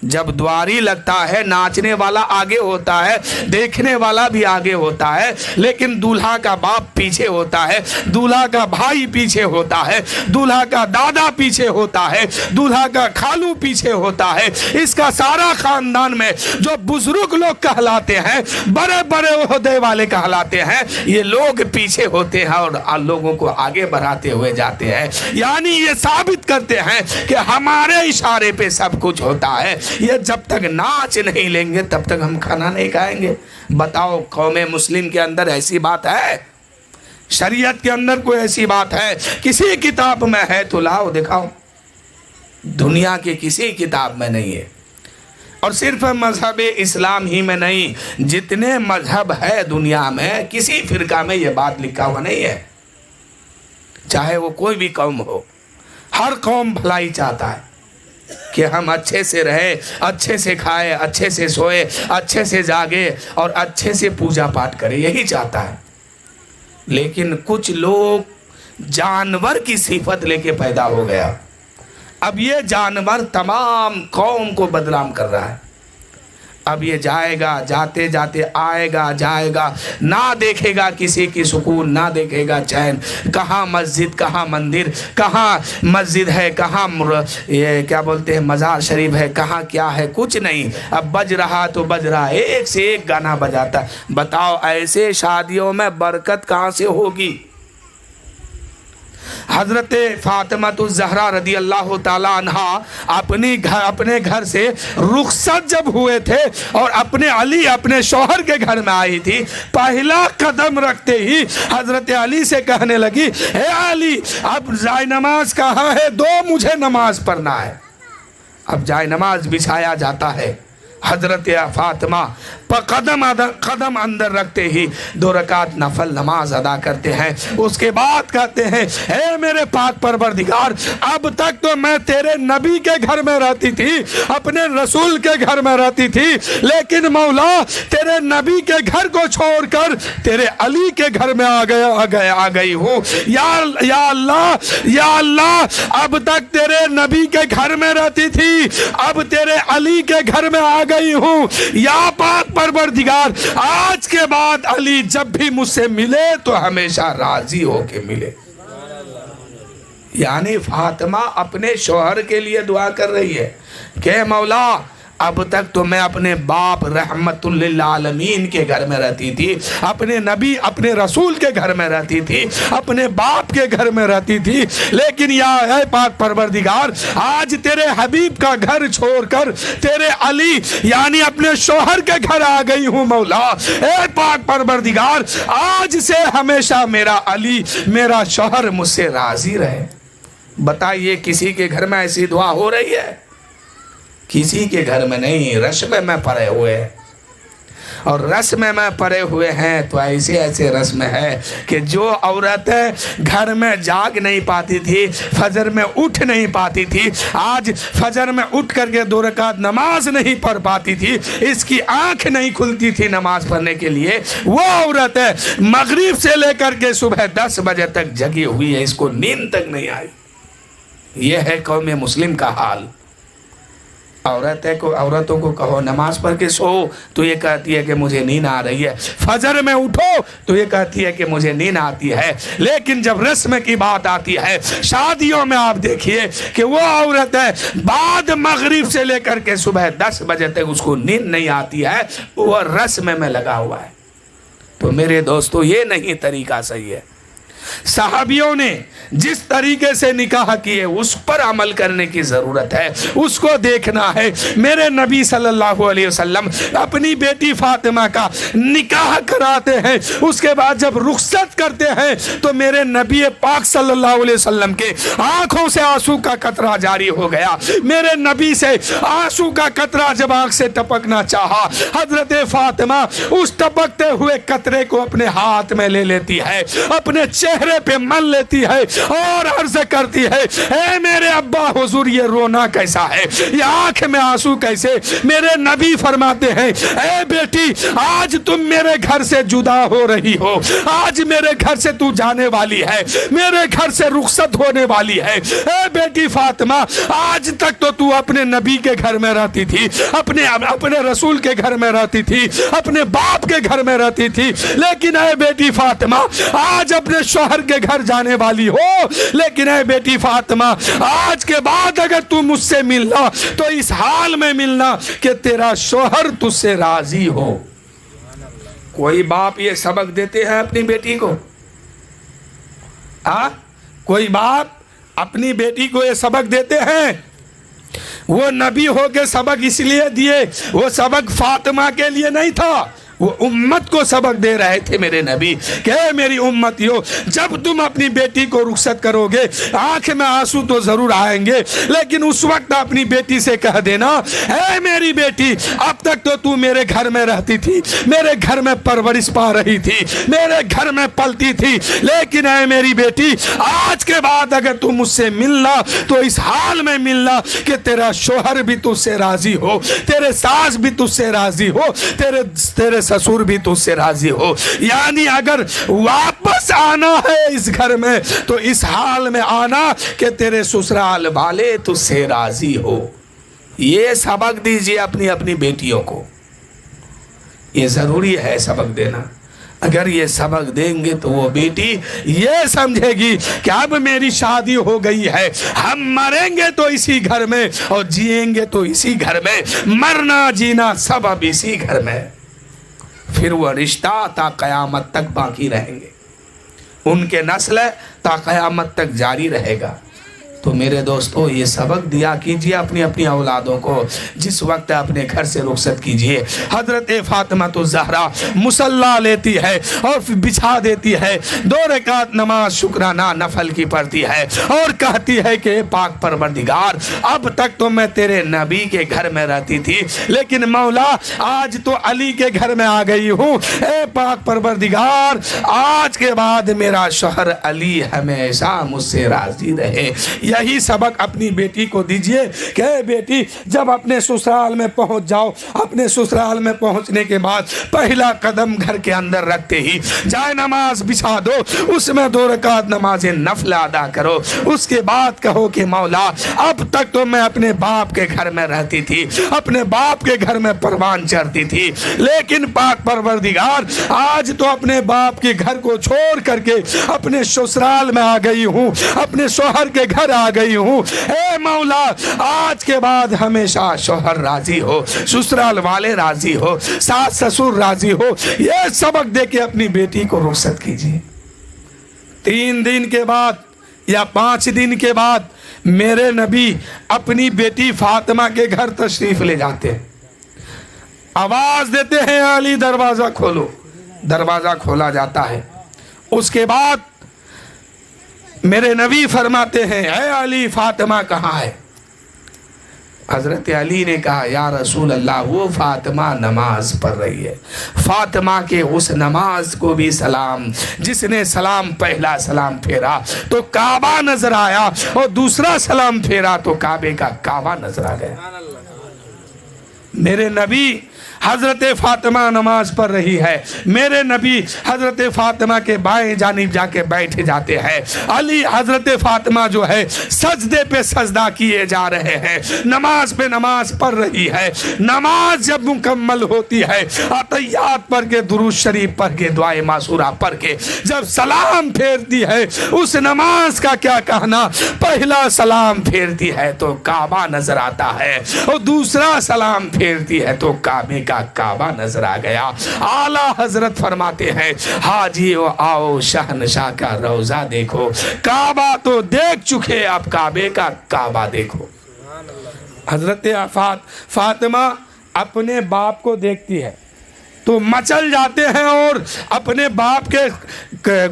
جب دواری لگتا ہے ناچنے والا آگے ہوتا ہے, دیکھنے والا بھی آگے ہوتا ہے, لیکن دولہا کا باپ پیچھے ہوتا ہے, دولہا کا بھائی پیچھے ہوتا ہے, دولہا کا دادا پیچھے ہوتا ہے, دولہا کا خالو پیچھے ہوتا ہے. اس کا سارا خاندان میں جو بزرگ لوگ کہلاتے ہیں, بڑے بڑے عہدے والے کہلاتے ہیں, یہ لوگ پیچھے ہوتے ہیں اور لوگوں کو آگے بڑھاتے ہوئے جاتے ہیں. یعنی یہ ثابت کرتے ہیں کہ ہمارے اشارے پہ سب کچھ ہوتا ہے. یہ جب تک ناچ نہیں لیں گے تب تک ہم کھانا نہیں کھائیں گے. بتاؤ قوم مسلم کے اندر ایسی بات ہے؟ شریعت کے اندر کوئی ایسی بات ہے؟ کسی کتاب میں ہے تو لاؤ دکھاؤ. دنیا کے کسی کتاب میں نہیں ہے. اور صرف مذہب اسلام ہی میں نہیں, جتنے مذہب ہے دنیا میں کسی فرقہ میں یہ بات لکھا ہوا نہیں ہے. چاہے وہ کوئی بھی قوم ہو, ہر قوم بھلائی چاہتا ہے کہ ہم اچھے سے رہے, اچھے سے کھائے, اچھے سے سوئے, اچھے سے جاگے اور اچھے سے پوجا پاٹ کرے, یہی چاہتا ہے. لیکن کچھ لوگ جانور کی صفت لے کے پیدا ہو گیا. اب یہ جانور تمام قوم کو بدنام کر رہا ہے. اب یہ جائے گا, جاتے جاتے آئے گا, جائے گا, نہ دیکھے گا کسی کی سکون, نہ دیکھے گا چین. کہاں مسجد, کہاں مندر, کہاں مسجد ہے, کہاں یہ کیا بولتے ہیں مزار شریف ہے, کہاں کیا ہے, کچھ نہیں. اب بج رہا تو بج رہا, ایک سے ایک گانا بجاتا. بتاؤ ایسے شادیوں میں برکت کہاں سے ہوگی؟ حضرت فاطمہ الزہرا رضی اللہ تعالی عنہا اپنے گھر سے رخصت جب ہوئے تھے اور اپنے علی اپنے شوہر کے گھر میں آئی تھی, پہلا قدم رکھتے ہی حضرت علی سے کہنے لگی, اے علی اب جائے نماز کہاں ہے, دو مجھے نماز پڑھنا ہے. اب جائے نماز بچھایا جاتا ہے. حضرت فاطمہ قدم اندر رکھتے ہی 2 رکعت نفل نماز ادا کرتے ہیں. اس کے بعد کہتے ہیں, اے میرے پاک پروردگار, اب تک تو میں تیرے نبی کے گھر میں رہتی تھی, اپنے رسول کے گھر میں رہتی تھی, لیکن مولا تیرے نبی کے گھر کو چھوڑ کر تیرے علی کے گھر میں آ گئی ہوں. یا اللہ اب تک تیرے نبی کے گھر میں رہتی تھی, اب تیرے علی کے گھر میں آ گئی ہوں. یا پاک پروردگار, آج کے بعد علی جب بھی مجھ سے ملے تو ہمیشہ راضی ہو کے ملے. یعنی فاطمہ اپنے شوہر کے لیے دعا کر رہی ہے کہ مولا اب تک تو میں اپنے باپ رحمت للعالمین کے گھر میں رہتی تھی, اپنے نبی اپنے رسول کے گھر میں رہتی تھی, اپنے باپ کے گھر میں رہتی تھی, لیکن یا اے پاک پروردگار آج تیرے حبیب کا گھر چھوڑ کر تیرے علی یعنی اپنے شوہر کے گھر آ گئی ہوں. مولا اے پاک پروردگار آج سے ہمیشہ میرا علی میرا شوہر مجھ سے راضی رہے. بتائیے کسی کے گھر میں ایسی دعا ہو رہی ہے؟ کسی کے گھر میں نہیں. رسم میں پڑے ہوئے ہیں, اور رسم میں پڑے ہوئے ہیں تو ایسے رسم ہے کہ جو عورتیں گھر میں جاگ نہیں پاتی تھی, فجر میں اٹھ نہیں پاتی تھی, آج فجر میں اٹھ کر کے 2 رکعت نماز نہیں پڑھ پاتی تھی, اس کی آنکھ نہیں کھلتی تھی نماز پڑھنے کے لیے, وہ عورتیں مغرب سے لے کر کے صبح 10 بجے تک جگی ہوئی ہے, اس کو نیند تک نہیں آئی. یہ ہے قوم مسلم کا حال. عورتوں کو کہو نماز پڑھ کے سو تو یہ کہتی ہے کہ مجھے نیند آ رہی ہے, فجر میں اٹھو تو یہ کہتی ہے کہ مجھے نیند آتی ہے. لیکن جب رسم کی بات آتی ہے, شادیوں میں آپ دیکھیے کہ وہ عورتیں بعد مغرب سے لے کر کے صبح 10 بجے تک اس کو نیند نہیں آتی ہے, وہ رسم میں لگا ہوا ہے. تو میرے دوستو یہ نہیں طریقہ صحیح ہے. صحابیوں نے جس طریقے سے نکاح کیے اس پر عمل کرنے کی ضرورت ہے, اس کو دیکھنا ہے. میرے نبی صلی اللہ علیہ وسلم اپنی بیٹی فاطمہ کا نکاح کراتے ہیں, اس کے بعد جب رخصت کرتے ہیں تو میرے نبی پاک صلی اللہ علیہ وسلم کے آنکھوں سے آنسو کا قطرہ جاری ہو گیا. میرے نبی سے آنسو کا قطرہ جب آنکھ سے ٹپکنا چاہا, حضرت فاطمہ اس ٹپکتے ہوئے قطرے کو اپنے ہاتھ میں لے لیتی ہے, اپنے چہرے چہرے پہ مل لیتی ہے اور عرض کرتی ہے اے میرے ابا حضور یہ رونا کیسا ہے, یہ آنکھ میں آنسو کیسے. میرے نبی فرماتے ہیں اے بیٹی آج تم میرے گھر سے جدا ہو رہی ہو, آج میرے گھر سے تو جانے والی ہے, میرے گھر سے رخصت ہونے والی ہے. اے بیٹی فاطمہ آج تک تو اپنے نبی کے گھر میں رہتی تھی, اپنے رسول کے گھر میں رہتی تھی, اپنے باپ کے گھر میں رہتی تھی, لیکن اے بیٹی فاطمہ آج اپنے شوہر کے گھر جانے والی ہو. لیکن اے بیٹی فاطمہ آج کے بعد اگر تو مجھ سے ملنا تو اس حال میں ملنا کہ تیرا شوہر تجھ سے راضی ہو. کوئی باپ یہ سبق دیتے ہیں اپنی بیٹی کو؟ کوئی باپ اپنی بیٹی کو یہ سبق دیتے ہیں؟ وہ نبی ہو کے سبق اس لیے دیے, وہ سبق فاطمہ کے لیے نہیں تھا, وہ امت کو سبق دے رہے تھے میرے نبی کہ میری امتیو جب تم اپنی بیٹی کو رخصت کرو گے آنکھ میں آنسو تو ضرور آئیں گے, لیکن اس وقت اپنی بیٹی سے کہہ دینا اے میری بیٹی اب تک تو میرے گھر میں رہتی تھی, میرے گھر میں پرورش پا رہی تھی, میرے گھر میں پلتی تھی, لیکن اے میری بیٹی آج کے بعد اگر تم مجھ سے ملنا تو اس حال میں ملنا کہ تیرا شوہر بھی تجھ سے راضی ہو, تیرے ساس بھی تجھ سے راضی ہو, تیرے سسور بھی تجھ سے راضی ہو. یعنی اگر واپس آنا ہے اس گھر میں تو اس حال میں آنا کہ تیرے سسرال والے تجھ سے راضی ہو. یہ سبق دیجئے اپنی بیٹیوں کو, یہ ضروری ہے سبق دینا. اگر یہ سبق دیں گے تو وہ بیٹی یہ سمجھے گی کہ اب میری شادی ہو گئی ہے, ہم مریں گے تو اسی گھر میں اور جئیں گے تو اسی گھر میں, مرنا جینا سب اب اسی گھر میں. پھر وہ رشتہ تا قیامت تک باقی رہیں گے, ان کے نسل تا قیامت تک جاری رہے گا. تو میرے دوستو یہ سبق دیا کیجئے اپنی اولادوں کو, جس وقت اپنے گھر سے رخصت کیجئے. حضرت فاطمہ تو زہرا مصلی لیتی ہے اور بچھا دیتی ہے, 2 رکعت نماز شکرانہ نفل کی پڑھتی ہے اور کہتی ہے کہ پاک پروردگار اب تک تو میں تیرے نبی کے گھر میں رہتی تھی, لیکن مولا آج تو علی کے گھر میں آ گئی ہوں. اے پاک پروردگار آج کے بعد میرا شوہر علی ہمیشہ مجھ سے راضی رہے. یہی سبق اپنی بیٹی کو دیجئے کہ بیٹی جب اپنے سسرال میں پہنچ جاؤ, اپنے سسرال میں پہنچنے کے بعد پہلا قدم گھر کے اندر رکھتے ہی جائے نماز بچھا دو, اس میں 2 رکعت نماز نفل ادا کرو. اس کے بعد کہو کہ مولا اب تک تو میں اپنے باپ کے گھر میں رہتی تھی, اپنے باپ کے گھر میں پروان چڑھتی تھی, لیکن پاک پروردگار آج تو اپنے باپ کے گھر کو چھوڑ کر کے اپنے سسرال میں آ گئی ہوں, اپنے شوہر کے گھر آ گئی ہوں. اے مولا آج کے بعد ہمیشہ شوہر راضی ہو, سسرال والے راضی ہو, ساس سسر راضی ہو. یہ سبق دے کے اپنی بیٹی کو رخصت کیجیے. 3 دن کے بعد یا 5 دن کے بعد میرے نبی اپنی بیٹی فاطمہ کے گھر تشریف لے جاتے ہیں, آواز دیتے ہیں علی دروازہ کھولو, دروازہ کھولا جاتا ہے. اس کے بعد میرے نبی فرماتے ہیں اے علی فاطمہ کہاں ہے؟ حضرت علی نے کہا یا رسول اللہ وہ فاطمہ نماز پڑھ رہی ہے. فاطمہ کے اس نماز کو بھی سلام, جس نے سلام پہلا سلام پھیرا تو کعبہ نظر آیا اور دوسرا سلام پھیرا تو کعبے کا کعبہ نظر آ گیا. میرے نبی حضرت فاطمہ نماز پڑھ رہی ہے, میرے نبی حضرت فاطمہ کے بائیں جانب جا کے بیٹھ جاتے ہیں. علی حضرت فاطمہ جو ہے سجدے پہ سجدہ کیے جا رہے ہیں, نماز پہ نماز پڑھ رہی ہے. نماز جب مکمل ہوتی ہے عطیات پڑھ کے درود شریف پڑھ کے دعائے معصورہ پڑھ کے جب سلام پھیرتی ہے, اس نماز کا کیا کہنا, پہلا سلام پھیرتی ہے تو کعبہ نظر آتا ہے اور دوسرا سلام پھیرتی ہے تو کعبے کا کعبہ نظر آ گیا. اعلیٰ حضرت فرماتے ہیں حاجیو آؤ شہنشاہ کا روضہ دیکھو, کعبہ تو دیکھ چکے اب کعبے کا کعبہ دیکھو. حضرت فاطمہ اپنے باپ کو دیکھتی ہے, تو مچل جاتے ہیں اور اپنے باپ کے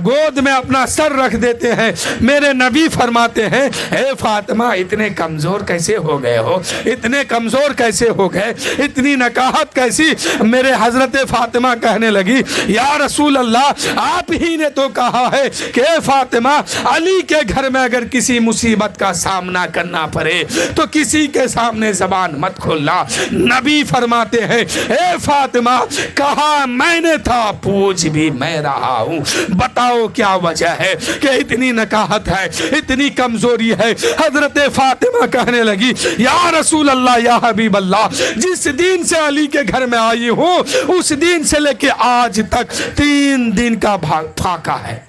گود میں اپنا سر رکھ دیتے ہیں۔ میرے نبی فرماتے ہیں اے فاطمہ اتنے کمزور کیسے ہو گئے ہو، اتنے کمزور کیسے ہو گئے، اتنی نکاحت کیسی؟ میرے حضرت فاطمہ کہنے لگی یا رسول اللہ آپ ہی نے تو کہا ہے کہ اے فاطمہ علی کے گھر میں اگر کسی مصیبت کا سامنا کرنا پڑے تو کسی کے سامنے زبان مت کھولنا۔ نبی فرماتے ہیں اے فاطمہ کہا میں نے تھا، پوچھ بھی میں رہا ہوں، بتاؤ کیا وجہ ہے کہ اتنی نکاحت ہے، اتنی کمزوری ہے؟ حضرت فاطمہ کہنے لگی یا رسول اللہ یا حبیب اللہ جس دن سے علی کے گھر میں آئی ہوں اس دن سے لے کے آج تک 3 دن کا فاقہ ہے،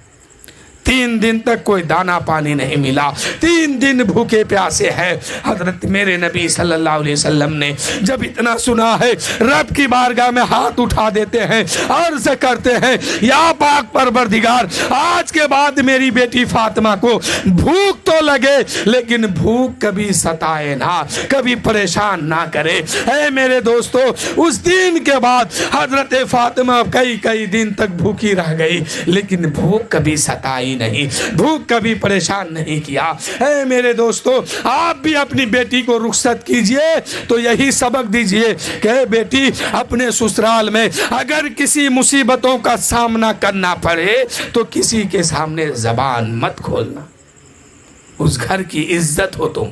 3 دن تک کوئی دانا پانی نہیں ملا، 3 دن بھوکے پیاسے ہیں۔ حضرت میرے نبی صلی اللہ علیہ وسلم نے جب اتنا سنا ہے رب کی بارگاہ میں ہاتھ اٹھا دیتے ہیں، عرض کرتے ہیں یا پاک پروردگار آج کے بعد میری بیٹی فاطمہ کو بھوک تو لگے لیکن بھوک کبھی ستائے نہ، کبھی پریشان نہ کرے۔ اے میرے دوستو اس دن کے بعد حضرت فاطمہ کئی دن تک بھوکی رہ گئی لیکن بھوک کبھی ستائی نہیں، بھوک کبھی پریشان نہیں کیا۔ اے میرے دوستو آپ بھی اپنی بیٹی کو رخصت کیجئے تو یہی سبق دیجئے کہ اے بیٹی اپنے سسرال میں اگر کسی مصیبتوں کا سامنا کرنا پڑے تو کسی کے سامنے زبان مت کھولنا، اس گھر کی عزت ہو تم۔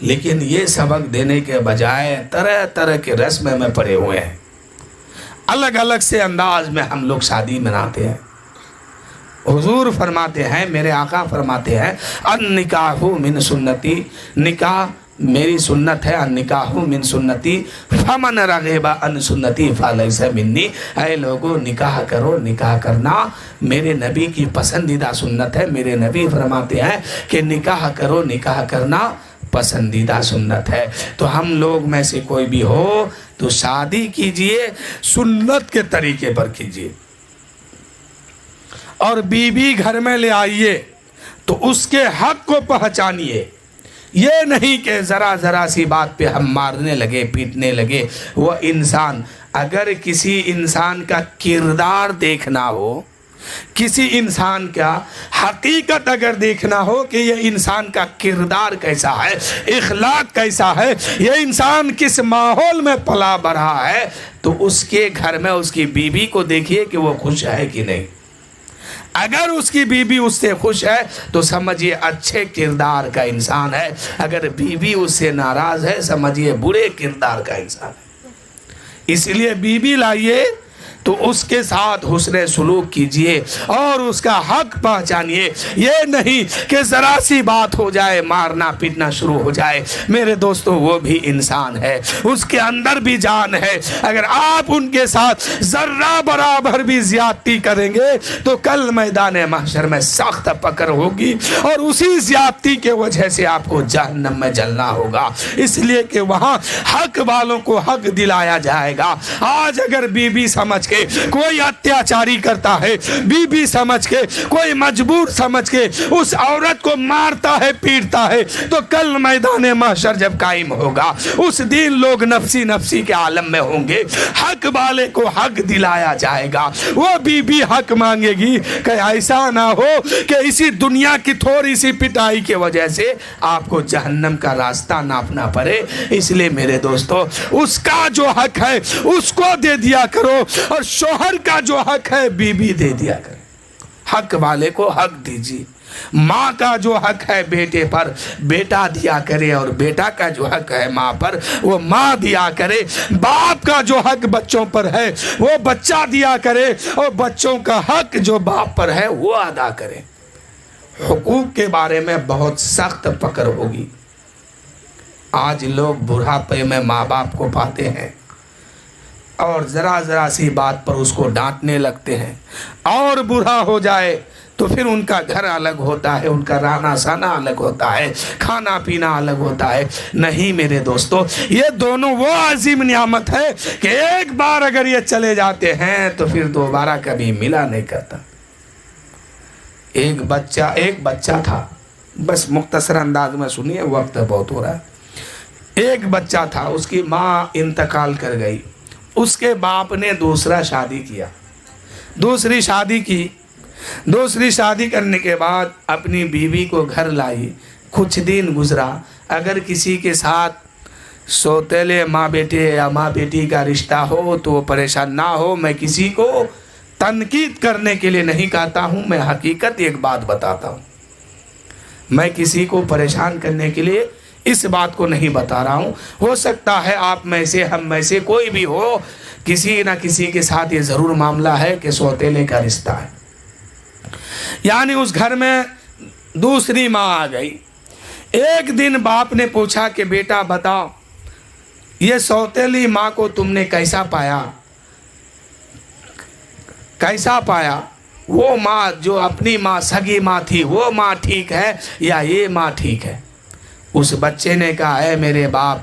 لیکن یہ سبق دینے کے بجائے طرح طرح کے رسم میں پڑے ہوئے ہیں، الگ الگ سے انداز میں ہم لوگ شادی مناتے ہیں۔ حضور فرماتے ہیں، میرے آقا فرماتے ہیں النکاح من سنتی، نکاح میری سنت ہے، النکاح من سنتی فمن رغب عن سنتی فلیس منی۔ اے لوگو نکاح کرو، نکاح کرنا میرے نبی کی پسندیدہ سنت ہے۔ میرے نبی فرماتے ہیں کہ نکاح کرو، نکاح کرنا پسندیدہ سنت ہے۔ تو ہم لوگ میں سے کوئی بھی ہو تو شادی کیجئے، سنت کے طریقے پر کیجئے، اور بیوی گھر میں لے آئیے تو اس کے حق کو پہچانیے۔ یہ نہیں کہ ذرا سی بات پہ ہم مارنے لگے، پیٹنے لگے۔ وہ انسان، اگر کسی انسان کا کردار دیکھنا ہو، کسی انسان کا حقیقت اگر دیکھنا ہو کہ یہ انسان کا کردار کیسا ہے، اخلاق کیسا ہے، یہ انسان کس ماحول میں پلا بڑھا ہے، تو اس کے گھر میں اس کی بیوی کو دیکھیے کہ وہ خوش ہے کہ نہیں۔ اگر اس کی بیوی اس سے خوش ہے تو سمجھیے اچھے کردار کا انسان ہے، اگر بیوی اس سے ناراض ہے سمجھیے برے کردار کا انسان ہے۔ اس لیے بیوی لائیے تو اس کے ساتھ حسن سلوک کیجئے اور اس کا حق پہچانیے۔ یہ نہیں کہ ذرا سی بات ہو جائے مارنا پیٹنا شروع ہو جائے۔ میرے دوستو وہ بھی انسان ہے، اس کے اندر بھی جان ہے۔ اگر آپ ان کے ساتھ ذرہ برابر بھی زیادتی کریں گے تو کل میدان محشر میں سخت پکڑ ہوگی اور اسی زیادتی کے وجہ سے آپ کو جہنم میں جلنا ہوگا، اس لیے کہ وہاں حق والوں کو حق دلایا جائے گا۔ آج اگر بیوی سمجھ کے کوئی اتیاچاری کرتا ہے، بیوی سمجھ کے کوئی مجبور سمجھ کے اس عورت کو مارتا ہے پیٹتا ہے، تو کل میدان محشر جب قائم ہوگا اس دن لوگ نفسی نفسی کے عالم میں ہوں گے، حق والے کو حق دلایا جائے گا۔ وہ بیوی حق مانگے گی کہ ایسا نہ ہو کہ اسی دنیا کی تھوڑی سی پٹائی کی وجہ سے آپ کو جہنم کا راستہ ناپنا پڑے۔ اس لیے میرے دوستو اس کا جو حق ہے اس کو دے دیا کرو، اور شوہر کا جو حق ہے بیوی دے دیا کرے۔ حق والے کو حق دیجیے۔ ماں کا جو حق ہے بیٹے پر بیٹا دیا کرے، اور بیٹا کا جو حق ہے ماں پر وہ ماں دیا کرے۔ باپ کا جو حق بچوں پر ہے وہ بچہ دیا کرے، اور بچوں کا حق جو باپ پر ہے وہ ادا کرے۔ حقوق کے بارے میں بہت سخت پکڑ ہوگی۔ آج لوگ بڑھاپے میں ماں باپ کو پاتے ہیں اور ذرا سی بات پر اس کو ڈانٹنے لگتے ہیں، اور بوڑھا ہو جائے تو پھر ان کا گھر الگ ہوتا ہے، ان کا رہنا سہنا الگ ہوتا ہے، کھانا پینا الگ ہوتا ہے۔ نہیں میرے دوستو، یہ دونوں وہ عظیم نعمت ہے کہ ایک بار اگر یہ چلے جاتے ہیں تو پھر دوبارہ کبھی ملا نہیں کرتا۔ ایک بچہ تھا، بس مختصر انداز میں سنیے، وقت بہت ہو رہا ہے۔ ایک بچہ تھا، اس کی ماں انتقال کر گئی، اس کے باپ نے دوسرا شادی کیا، دوسری شادی کی۔ دوسری شادی کرنے کے بعد اپنی بیوی کو گھر لائی، کچھ دن گزرا۔ اگر کسی کے ساتھ سوتیلے ماں بیٹے یا ماں بیٹی کا رشتہ ہو تو وہ پریشان نہ ہو، میں کسی کو تنقید کرنے کے لیے نہیں کہتا ہوں، میں حقیقت ایک بات بتاتا ہوں، میں کسی کو پریشان کرنے کے لیے اس بات کو نہیں بتا رہا ہوں۔ ہو سکتا ہے آپ میں سے، ہم میں سے کوئی بھی ہو، کسی نہ کسی کے ساتھ یہ ضرور معاملہ ہے کہ سوتیلے کا رشتہ ہے۔ یعنی اس گھر میں دوسری ماں آ گئی۔ ایک دن باپ نے پوچھا کہ بیٹا بتاؤ، یہ سوتیلی ماں کو تم نے کیسا پایا؟ کیسا پایا؟ وہ ماں جو اپنی ماں سگی ماں تھی وہ ماں ٹھیک ہے یا یہ ماں ٹھیک ہے؟ اس بچے نے کہا اے میرے باپ،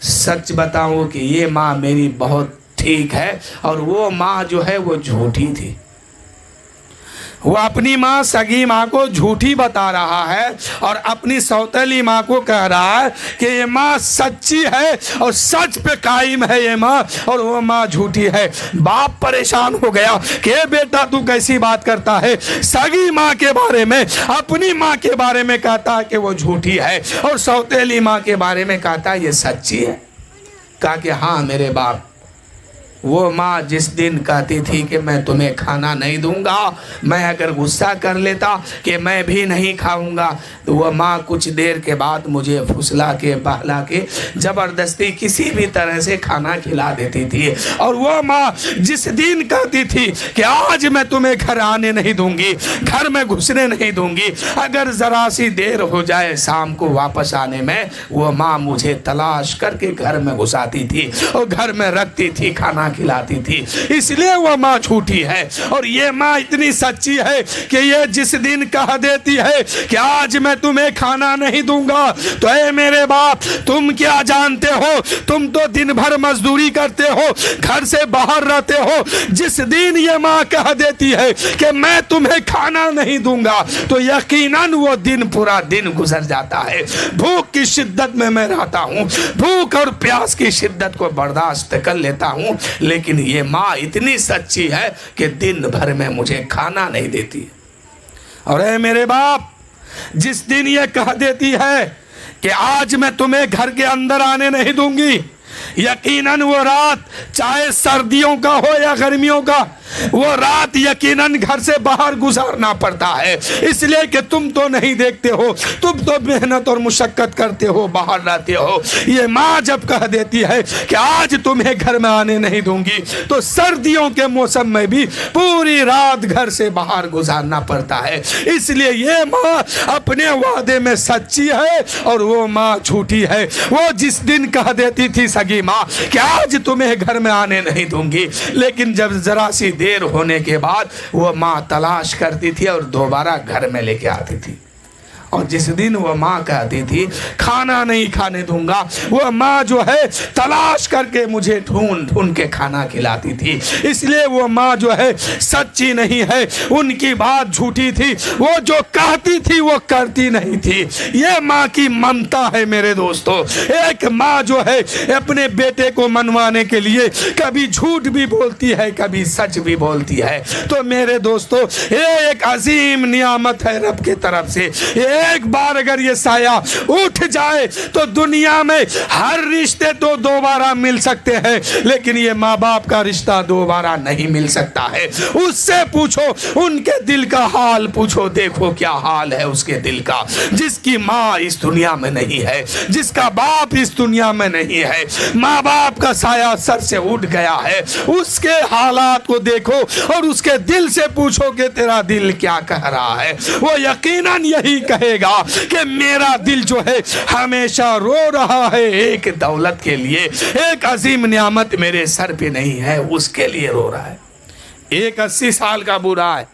سچ بتاؤں کہ یہ ماں میری بہت ٹھیک ہے اور وہ ماں جو ہے وہ جھوٹی تھی۔ وہ اپنی ماں سگی ماں کو جھوٹی بتا رہا ہے اور اپنی سوتیلی ماں کو کہہ رہا ہے کہ یہ ماں سچی ہے اور سچ پہ قائم ہے یہ ماں، اور وہ ماں جھوٹی ہے۔ باپ پریشان ہو گیا کہ بیٹا تو کیسی بات کرتا ہے؟ سگی ماں کے بارے میں، اپنی ماں کے بارے میں کہتا ہے کہ وہ جھوٹی ہے اور سوتیلی ماں کے بارے میں کہتا ہے یہ سچی ہے۔ کہا کہ ہاں میرے باپ، وہ ماں جس دن کہتی تھی کہ میں تمہیں کھانا نہیں دوں گا، میں اگر غصہ کر لیتا کہ میں بھی نہیں کھاؤں گا، تو وہ ماں کچھ دیر کے بعد مجھے پھسلا کے بہلا کے زبردستی کسی بھی طرح سے کھانا کھلا دیتی تھی۔ اور وہ ماں جس دن کہتی تھی کہ آج میں تمہیں گھر آنے نہیں دوں گی، گھر میں گھسنے نہیں دوں گی، اگر ذرا سی دیر ہو جائے شام کو واپس آنے میں، وہ ماں مجھے تلاش کر کے گھر میں گھساتی تھی اور گھر میں رکھتی تھی، کھانا کھلاتی تھی۔ اس لیے وہ ماں جھوٹی ہے۔ اور یہ ماں اتنی سچی ہے کہ یہ جس دن کہہ دیتی ہے کہ آج میں تمہیں کھانا نہیں دوں گا، تو اے میرے باپ تم کیا جانتے ہو؟ تم تو دن بھر مزدوری کرتے ہو، گھر سے باہر رہتے ہو، جس دن یہ ماں کہہ دیتی ہے کہ میں تمہیں کھانا نہیں دوں گا تو یقیناً وہ دن پورا دن گزر جاتا ہے۔ بھوک کی شدت میں رہتا ہوں، بھوک اور پیاس کی شدت کو برداشت کر لیتا ہوں، لیکن یہ ماں اتنی سچی ہے کہ دن بھر میں مجھے کھانا نہیں دیتی۔ اور اے میرے باپ، جس دن یہ کہہ دیتی ہے کہ آج میں تمہیں گھر کے اندر آنے نہیں دوں گی، یقیناً وہ رات چاہے سردیوں کا ہو یا گرمیوں کا، وہ رات یقیناً گھر سے باہر گزارنا پڑتا ہے، اس لیے کہ تم تو نہیں دیکھتے ہو، تم تو محنت اور مشقت کرتے ہو، باہر رہتے ہو۔ یہ ماں جب کہہ دیتی ہے کہ آج تمہیں گھر میں آنے نہیں دوں گی، تو سردیوں کے موسم میں بھی پوری رات گھر سے باہر گزارنا پڑتا ہے۔ اس لیے یہ ماں اپنے وعدے میں سچی ہے اور وہ ماں جھوٹی ہے۔ وہ جس دن کہہ دیتی تھی سگی ماں کہ آج تمہیں گھر میں آنے نہیں دوں گی، لیکن جب ذرا سی دیر ہونے کے بعد وہ ماں تلاش کرتی تھی اور دوبارہ گھر میں لے کے آتی تھی۔ اور جس دن وہ ماں کہتی تھی کھانا نہیں کھانے دوں گا، وہ ماں جو ہے تلاش کر کے مجھے ڈھونڈ ڈھونڈ کے کھانا کھلاتی تھی۔ اس لیے وہ ماں جو ہے سچی نہیں ہے، ان کی بات جھوٹی تھی، وہ جو کہتی تھی وہ کرتی نہیں تھی۔ یہ ماں کی ممتا ہے میرے دوستو۔ ایک ماں جو ہے اپنے بیٹے کو منوانے کے لیے کبھی جھوٹ بھی بولتی ہے، کبھی سچ بھی بولتی ہے۔ تو میرے دوستو، یہ ایک عظیم نعمت ہے رب کی طرف سے۔ ایک بار اگر یہ سایہ اٹھ جائے تو دنیا میں ہر رشتے تو دوبارہ مل سکتے ہیں، لیکن یہ ماں باپ کا رشتہ دوبارہ نہیں مل سکتا ہے۔ اس سے پوچھو، ان کے دل کا حال پوچھو، دیکھو کیا حال ہے اس کے دل کا، جس کی ماں اس دنیا میں نہیں ہے، جس کا باپ اس دنیا میں نہیں ہے، ماں باپ کا سایہ سر سے اٹھ گیا ہے، اس کے حالات کو دیکھو اور اس کے دل سے پوچھو کہ تیرا دل کیا کہہ رہا ہے۔ وہ یقیناً یہی کہے گا کہ میرا دل جو ہے ہمیشہ رو رہا ہے ایک دولت کے لیے، ایک عظیم نعمت میرے سر پہ نہیں ہے اس کے لیے رو رہا ہے۔ ایک 80 سال کا بوڑھا ہے،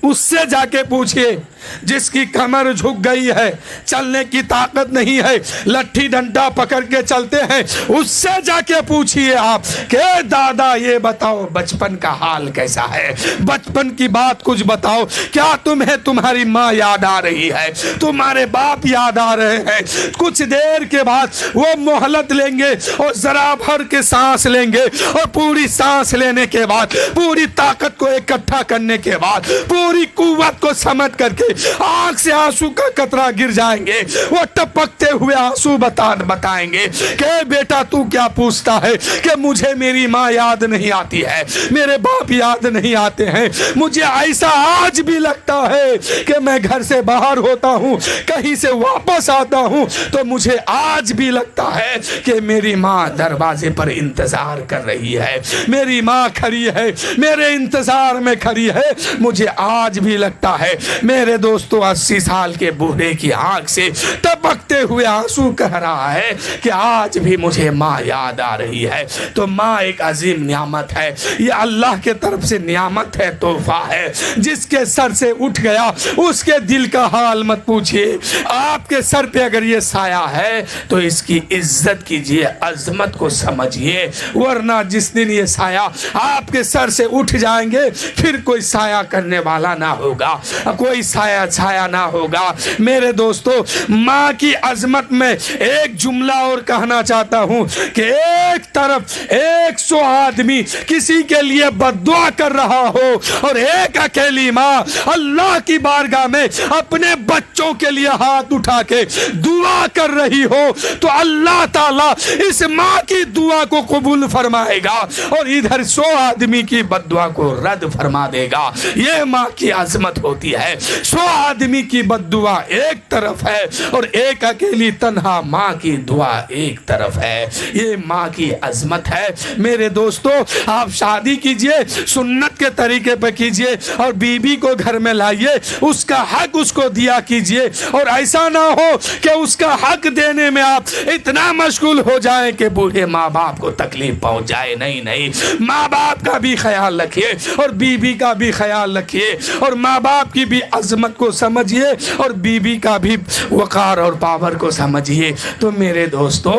اس سے جا کے پوچھئے جس کی کمر جھک گئی ہے, چلنے کی طاقت نہیں ہے, لٹھی ڈنڈا پکڑ کے چلتے ہیں, اس سے جا کے پوچھئے آپ کہ دادا یہ بتاؤ بچپن کا حال کیسا ہے, بچپن کی بات کچھ بتاؤ, کیا تمہیں تمہاری ماں یاد آ رہی ہے, تمہارے باپ یاد آ رہے ہیں؟ کچھ دیر کے بعد وہ مہلت لیں گے اور ذرا بھر کے سانس لیں گے, اور پوری سانس لینے کے بعد, پوری طاقت کو اکٹھا کرنے کے بعد, پوری قوت کو سمجھ کر کے آنکھ سے آنسو کا قطرہ گر جائیں گے. وہ ٹپکتے ہوئے آنسو بتائیں گے کہ بیٹا تو کیا پوچھتا ہے کہ مجھے میری ماں یاد نہیں آتی ہے, میرے باپ یاد نہیں آتے ہیں, مجھے ایسا آج بھی لگتا ہے کہ میں گھر سے باہر ہوتا ہوں, کہیں سے واپس آتا ہوں تو مجھے آج بھی لگتا ہے کہ میری ماں دروازے پر انتظار کر رہی ہے, میری ماں کھڑی ہے, میرے انتظار میں کھڑی ہے. مجھے آج بھی لگتا ہے. میرے دوستو 80 سال کے بوڑھے کی آنکھ سے ٹپکتے ہوئے آنسو کہہ رہا ہے کہ آج بھی مجھے ماں یاد آ رہی ہے. تو ماں ایک عظیم نعمت ہے, یہ اللہ کے طرف سے نعمت ہے, تحفہ ہے. جس کے سر سے اٹھ گیا اس کے دل کا حال مت پوچھئے. آپ کے سر پہ اگر یہ سایہ ہے تو اس کی عزت کیجئے, عظمت کو سمجھئے, ورنہ جس دن یہ سایہ آپ کے سر سے اٹھ جائیں گے پھر کوئی سایہ کرنے والا نہ ہوگا, کوئی سایہ نہ ہوگا. میرے دوستو ماں کی عظمت میں ایک جملہ اور کہنا چاہتا ہوں کہ ایک طرف 100 آدمی کسی کے لیے بد دعا کر رہا ہو اور ایک اکیلی ماں اللہ کی بارگاہ میں اپنے بچوں کے لیے ہاتھ اٹھا کے دعا کر رہی ہو تو اللہ تعالیٰ اس ماں کی دعا کو قبول فرمائے گا اور ادھر 100 آدمی کی بد دعا کو رد فرما دے گا. یہ ماں کی عظمت ہوتی ہے. 100 آدمی کی بد دعا ایک طرف ہے اور ایک اکیلی تنہا ماں کی دعا ایک طرف ہے. یہ ماں کی عظمت ہے. میرے دوستو آپ شادی کیجئے, سنت کے طریقے پہ کیجئے اور بیوی کو گھر میں لائیے, اس کا حق اس کو دیا کیجئے, اور ایسا نہ ہو کہ اس کا حق دینے میں آپ اتنا مشغول ہو جائیں کہ بوڑھے ماں باپ کو تکلیف پہنچ جائے. نہیں, ماں باپ کا بھی خیال رکھیے اور بیوی کا بھی خیال رکھیے, اور ماں باپ کی بھی عظمت کو سمجھیے اور بیوی کا بھی وقار اور پاور کو سمجھیے. تو میرے دوستو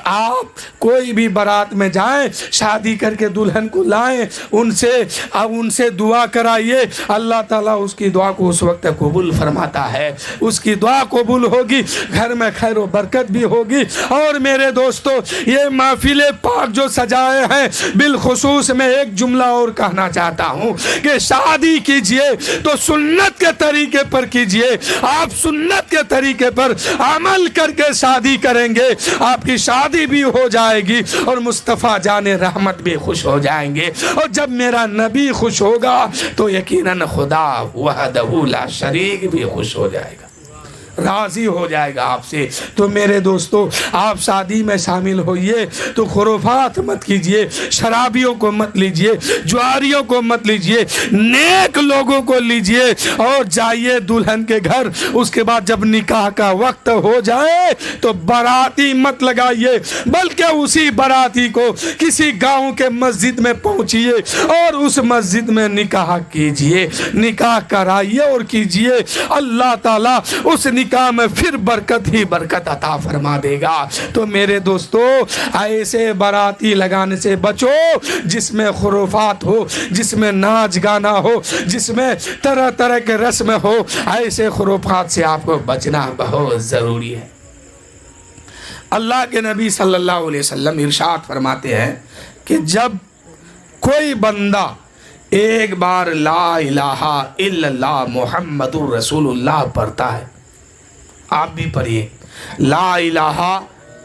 آپ کوئی بھی بارات میں جائیں, شادی کر کے دلہن کو لائیں, ان سے دعا کرائیے, اللہ تعالیٰ اس کی دعا کو اس وقت قبول فرماتا ہے. اس کی دعا قبول ہوگی, گھر میں خیر و برکت بھی ہوگی. اور میرے دوستو یہ محفل پاک جو سجائے ہیں, بالخصوص میں ایک جملہ اور کہنا چاہتا ہوں کہ شادی کیجئے تو سنت کے طریقے پر کیجئے. آپ سنت کے طریقے پر عمل کر کے شادی کریں گے, آپ کی شادی بھی ہو جائے گی اور مصطفیٰ جان رحمت بھی خوش ہو جائیں گے. اور جب میرا نبی خوش ہوگا تو یقیناً خدا وحدہ لا شریک بھی خوش ہو جائے گا, راضی ہو جائے گا آپ سے. تو میرے دوستو آپ شادی میں شامل ہوئیے تو خرافات مت کیجئے, شرابیوں کو مت لیجئے, جواریوں کو مت لیجئے, نیک لوگوں کو لیجئے اور جائیے دلہن کے گھر. اس کے بعد جب نکاح کا وقت ہو جائے تو باراتی مت لگائیے, بلکہ اسی باراتی کو کسی گاؤں کے مسجد میں پہنچیے اور اس مسجد میں نکاح کیجئے, نکاح کرائیے اور کیجئے. اللہ تعالیٰ اس نکاح میں پھر برکت ہی برکت عطا فرما دے گا. تو میرے دوستو ایسے باراتی لگانے سے بچو جس میں خرافات ہو, جس میں ناچ گانا ہو, جس میں طرح طرح کے رسم ہو. ایسے خرافات سے آپ کو بچنا بہت ضروری ہے. اللہ کے نبی صلی اللہ علیہ وسلم ارشاد فرماتے ہیں کہ جب کوئی بندہ ایک بار لا الہ الا اللہ محمد رسول اللہ پڑھتا ہے, آپ بھی پڑھیے لا الہ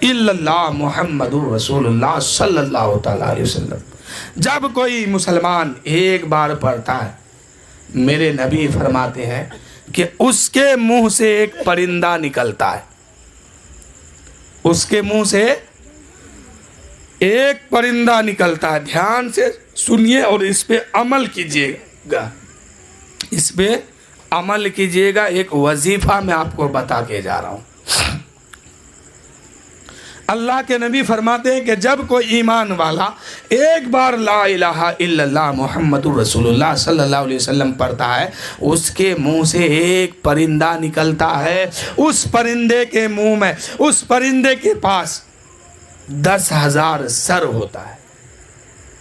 الا اللہ محمد رسول اللہ صلی اللہ تعالی علیہ وسلم. جب کوئی مسلمان ایک بار پڑھتا ہے, میرے نبی فرماتے ہیں کہ اس کے منہ سے ایک پرندہ نکلتا ہے, اس کے منہ سے ایک پرندہ نکلتا ہے. دھیان سے سنیے اور اس پہ عمل کیجیے گا, اس پہ عمل کیجیے گا. ایک وظیفہ میں آپ کو بتا کے جا رہا ہوں. اللہ کے نبی فرماتے ہیں کہ جب کوئی ایمان والا ایک بار لا الہ الا اللہ محمد الرسول اللہ صلی اللہ علیہ وسلم پڑھتا ہے، اس کے منہ سے ایک پرندہ نکلتا ہے، اس پرندے کے منہ میں، اس پرندے کے پاس 10,000 سر ہوتا ہے،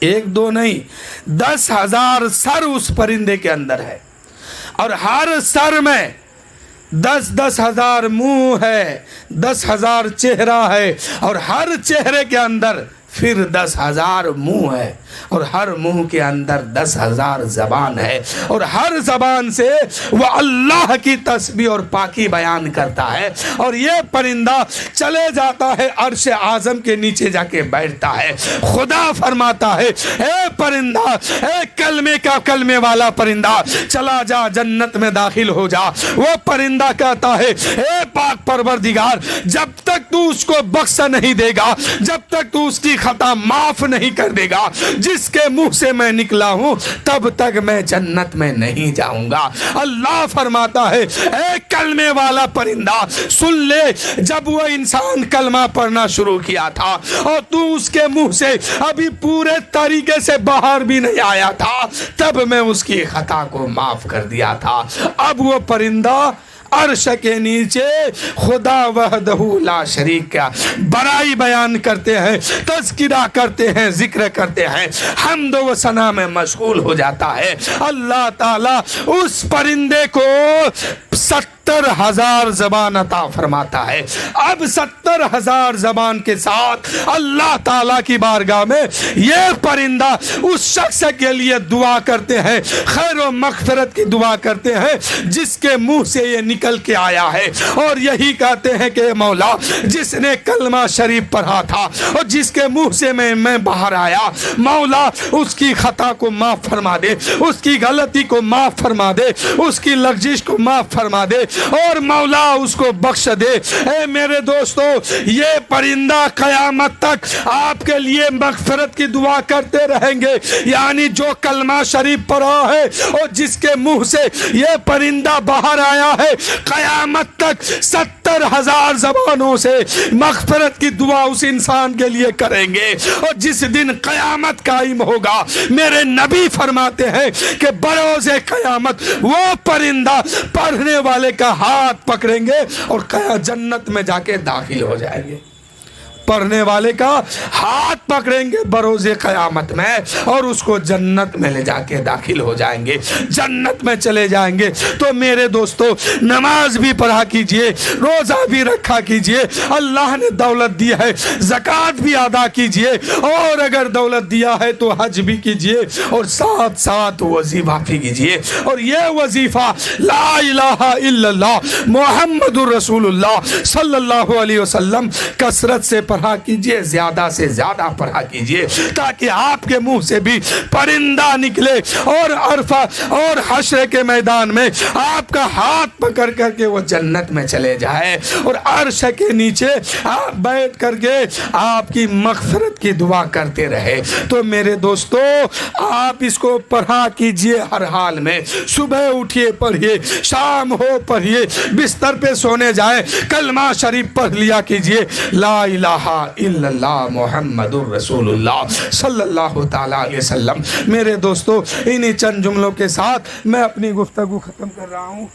ایک دو نہیں، 10,000 سر اس پرندے کے اندر ہے، اور ہر سر میں 10,000 منہ ہے، 10,000 چہرہ ہے، اور ہر چہرے کے اندر پھر 10,000 منہ ہے، اور ہر منہ کے اندر 10,000 زبان ہے، اور ہر زبان سے وہ اللہ کی تسبیح اور پاکی بیان کرتا ہے، اور یہ پرندہ چلے جاتا ہے عرش اعظم کے نیچے جا کے بیٹھتا ہے۔ خدا فرماتا ہے اے پرندہ، اے کلمے والا پرندہ، چلا جا جنت میں داخل ہو جا۔ وہ پرندہ کہتا ہے اے پاک پروردگار، جب تک تو اس کو بخشا نہیں دے گا، جب تک تو اس کی خطا معاف نہیں کر دے گا، جس کے منہ سے میں نکلا ہوں تب تک میں جنت میں نہیں جاؤں گا۔ اللہ فرماتا ہے اے کلمے والا پرندہ، سن لے، جب وہ انسان کلمہ پڑھنا شروع کیا تھا اور تو اس کے منہ سے ابھی پورے طریقے سے باہر بھی نہیں آیا تھا، تب میں اس کی خطا کو معاف کر دیا تھا۔ اب وہ پرندہ عرش کے نیچے خدا وحدہ لا شریک کا بڑائی بیان کرتے ہیں، تذکرہ کرتے ہیں، ذکر کرتے ہیں، حمد و ثنا میں مشغول ہو جاتا ہے۔ اللہ تعالیٰ اس پرندے کو 70,000 زبان عطا فرماتا ہے۔ اب 70,000 زبان کے ساتھ اللہ تعالیٰ کی بارگاہ میں یہ پرندہ اس شخص کے لیے دعا کرتے ہیں، خیر و مغفرت کی دعا کرتے ہیں جس کے منہ سے یہ نکل کے آیا ہے، اور یہی کہتے ہیں کہ مولا، جس نے کلمہ شریف پڑھا تھا اور جس کے منہ سے میں باہر آیا، مولا اس کی خطا کو معاف فرما دے، اس کی غلطی کو معاف فرما دے، اس کی لغزش کو معاف فرما دے، اور مولا اس کو بخش دے۔ اے میرے دوستو، یہ پرندہ قیامت تک آپ کے لیے مغفرت کی دعا کرتے رہیں گے، یعنی جو کلمہ شریف پڑھا ہے اور جس کے منہ سے یہ پرندہ باہر آیا ہے، قیامت تک 70,000 زبانوں سے مغفرت کی دعا اس انسان کے لیے کریں گے۔ اور جس دن قیامت قائم ہوگا، میرے نبی فرماتے ہیں کہ بروز قیامت وہ پرندہ پڑھنے والے کا ہاتھ پکڑیں گے اور جنت میں جا کے داخل ہو جائیں گے۔ پڑھنے والے کا ہاتھ پکڑیں گے بروز قیامت میں اور اس کو جنت میں لے جا کے داخل ہو جائیں گے، جنت میں چلے جائیں گے۔ تو میرے دوستو، نماز بھی پڑھا کیجئے، روزہ بھی رکھا کیجئے، اللہ نے دولت دی ہے زکوٰۃ بھی ادا کیجئے، اور اگر دولت دیا ہے تو حج بھی کیجئے، اور ساتھ ساتھ وظیفہ بھی کیجئے۔ اور یہ وظیفہ لا الہ الا اللہ محمد الرسول اللہ صلی اللہ علیہ وسلم کثرت سے پڑھا کیجئے، زیادہ سے زیادہ پڑھا کیجئے، تاکہ آپ کے منہ سے بھی پرندہ نکلے اور عرفہ اور حشر کے میدان میں آپ کا ہاتھ پکڑ کر کے وہ جنت میں چلے جائے، اور عرش کے نیچے آپ بیٹھ کر کے آپ کی مغفرت کی دعا کرتے رہے۔ تو میرے دوستو، آپ اس کو پڑھا کیجئے ہر حال میں، صبح اٹھیے پڑھیے، شام ہو پڑھیے، بستر پہ سونے جائیں کلمہ شریف پڑھ لیا کیجئے، لا الہ الا اللہ محمد الرسول اللہ صلی اللہ تعالیٰ علیہ وسلم۔ میرے دوستو، انہی چند جملوں کے ساتھ میں اپنی گفتگو ختم کر رہا ہوں۔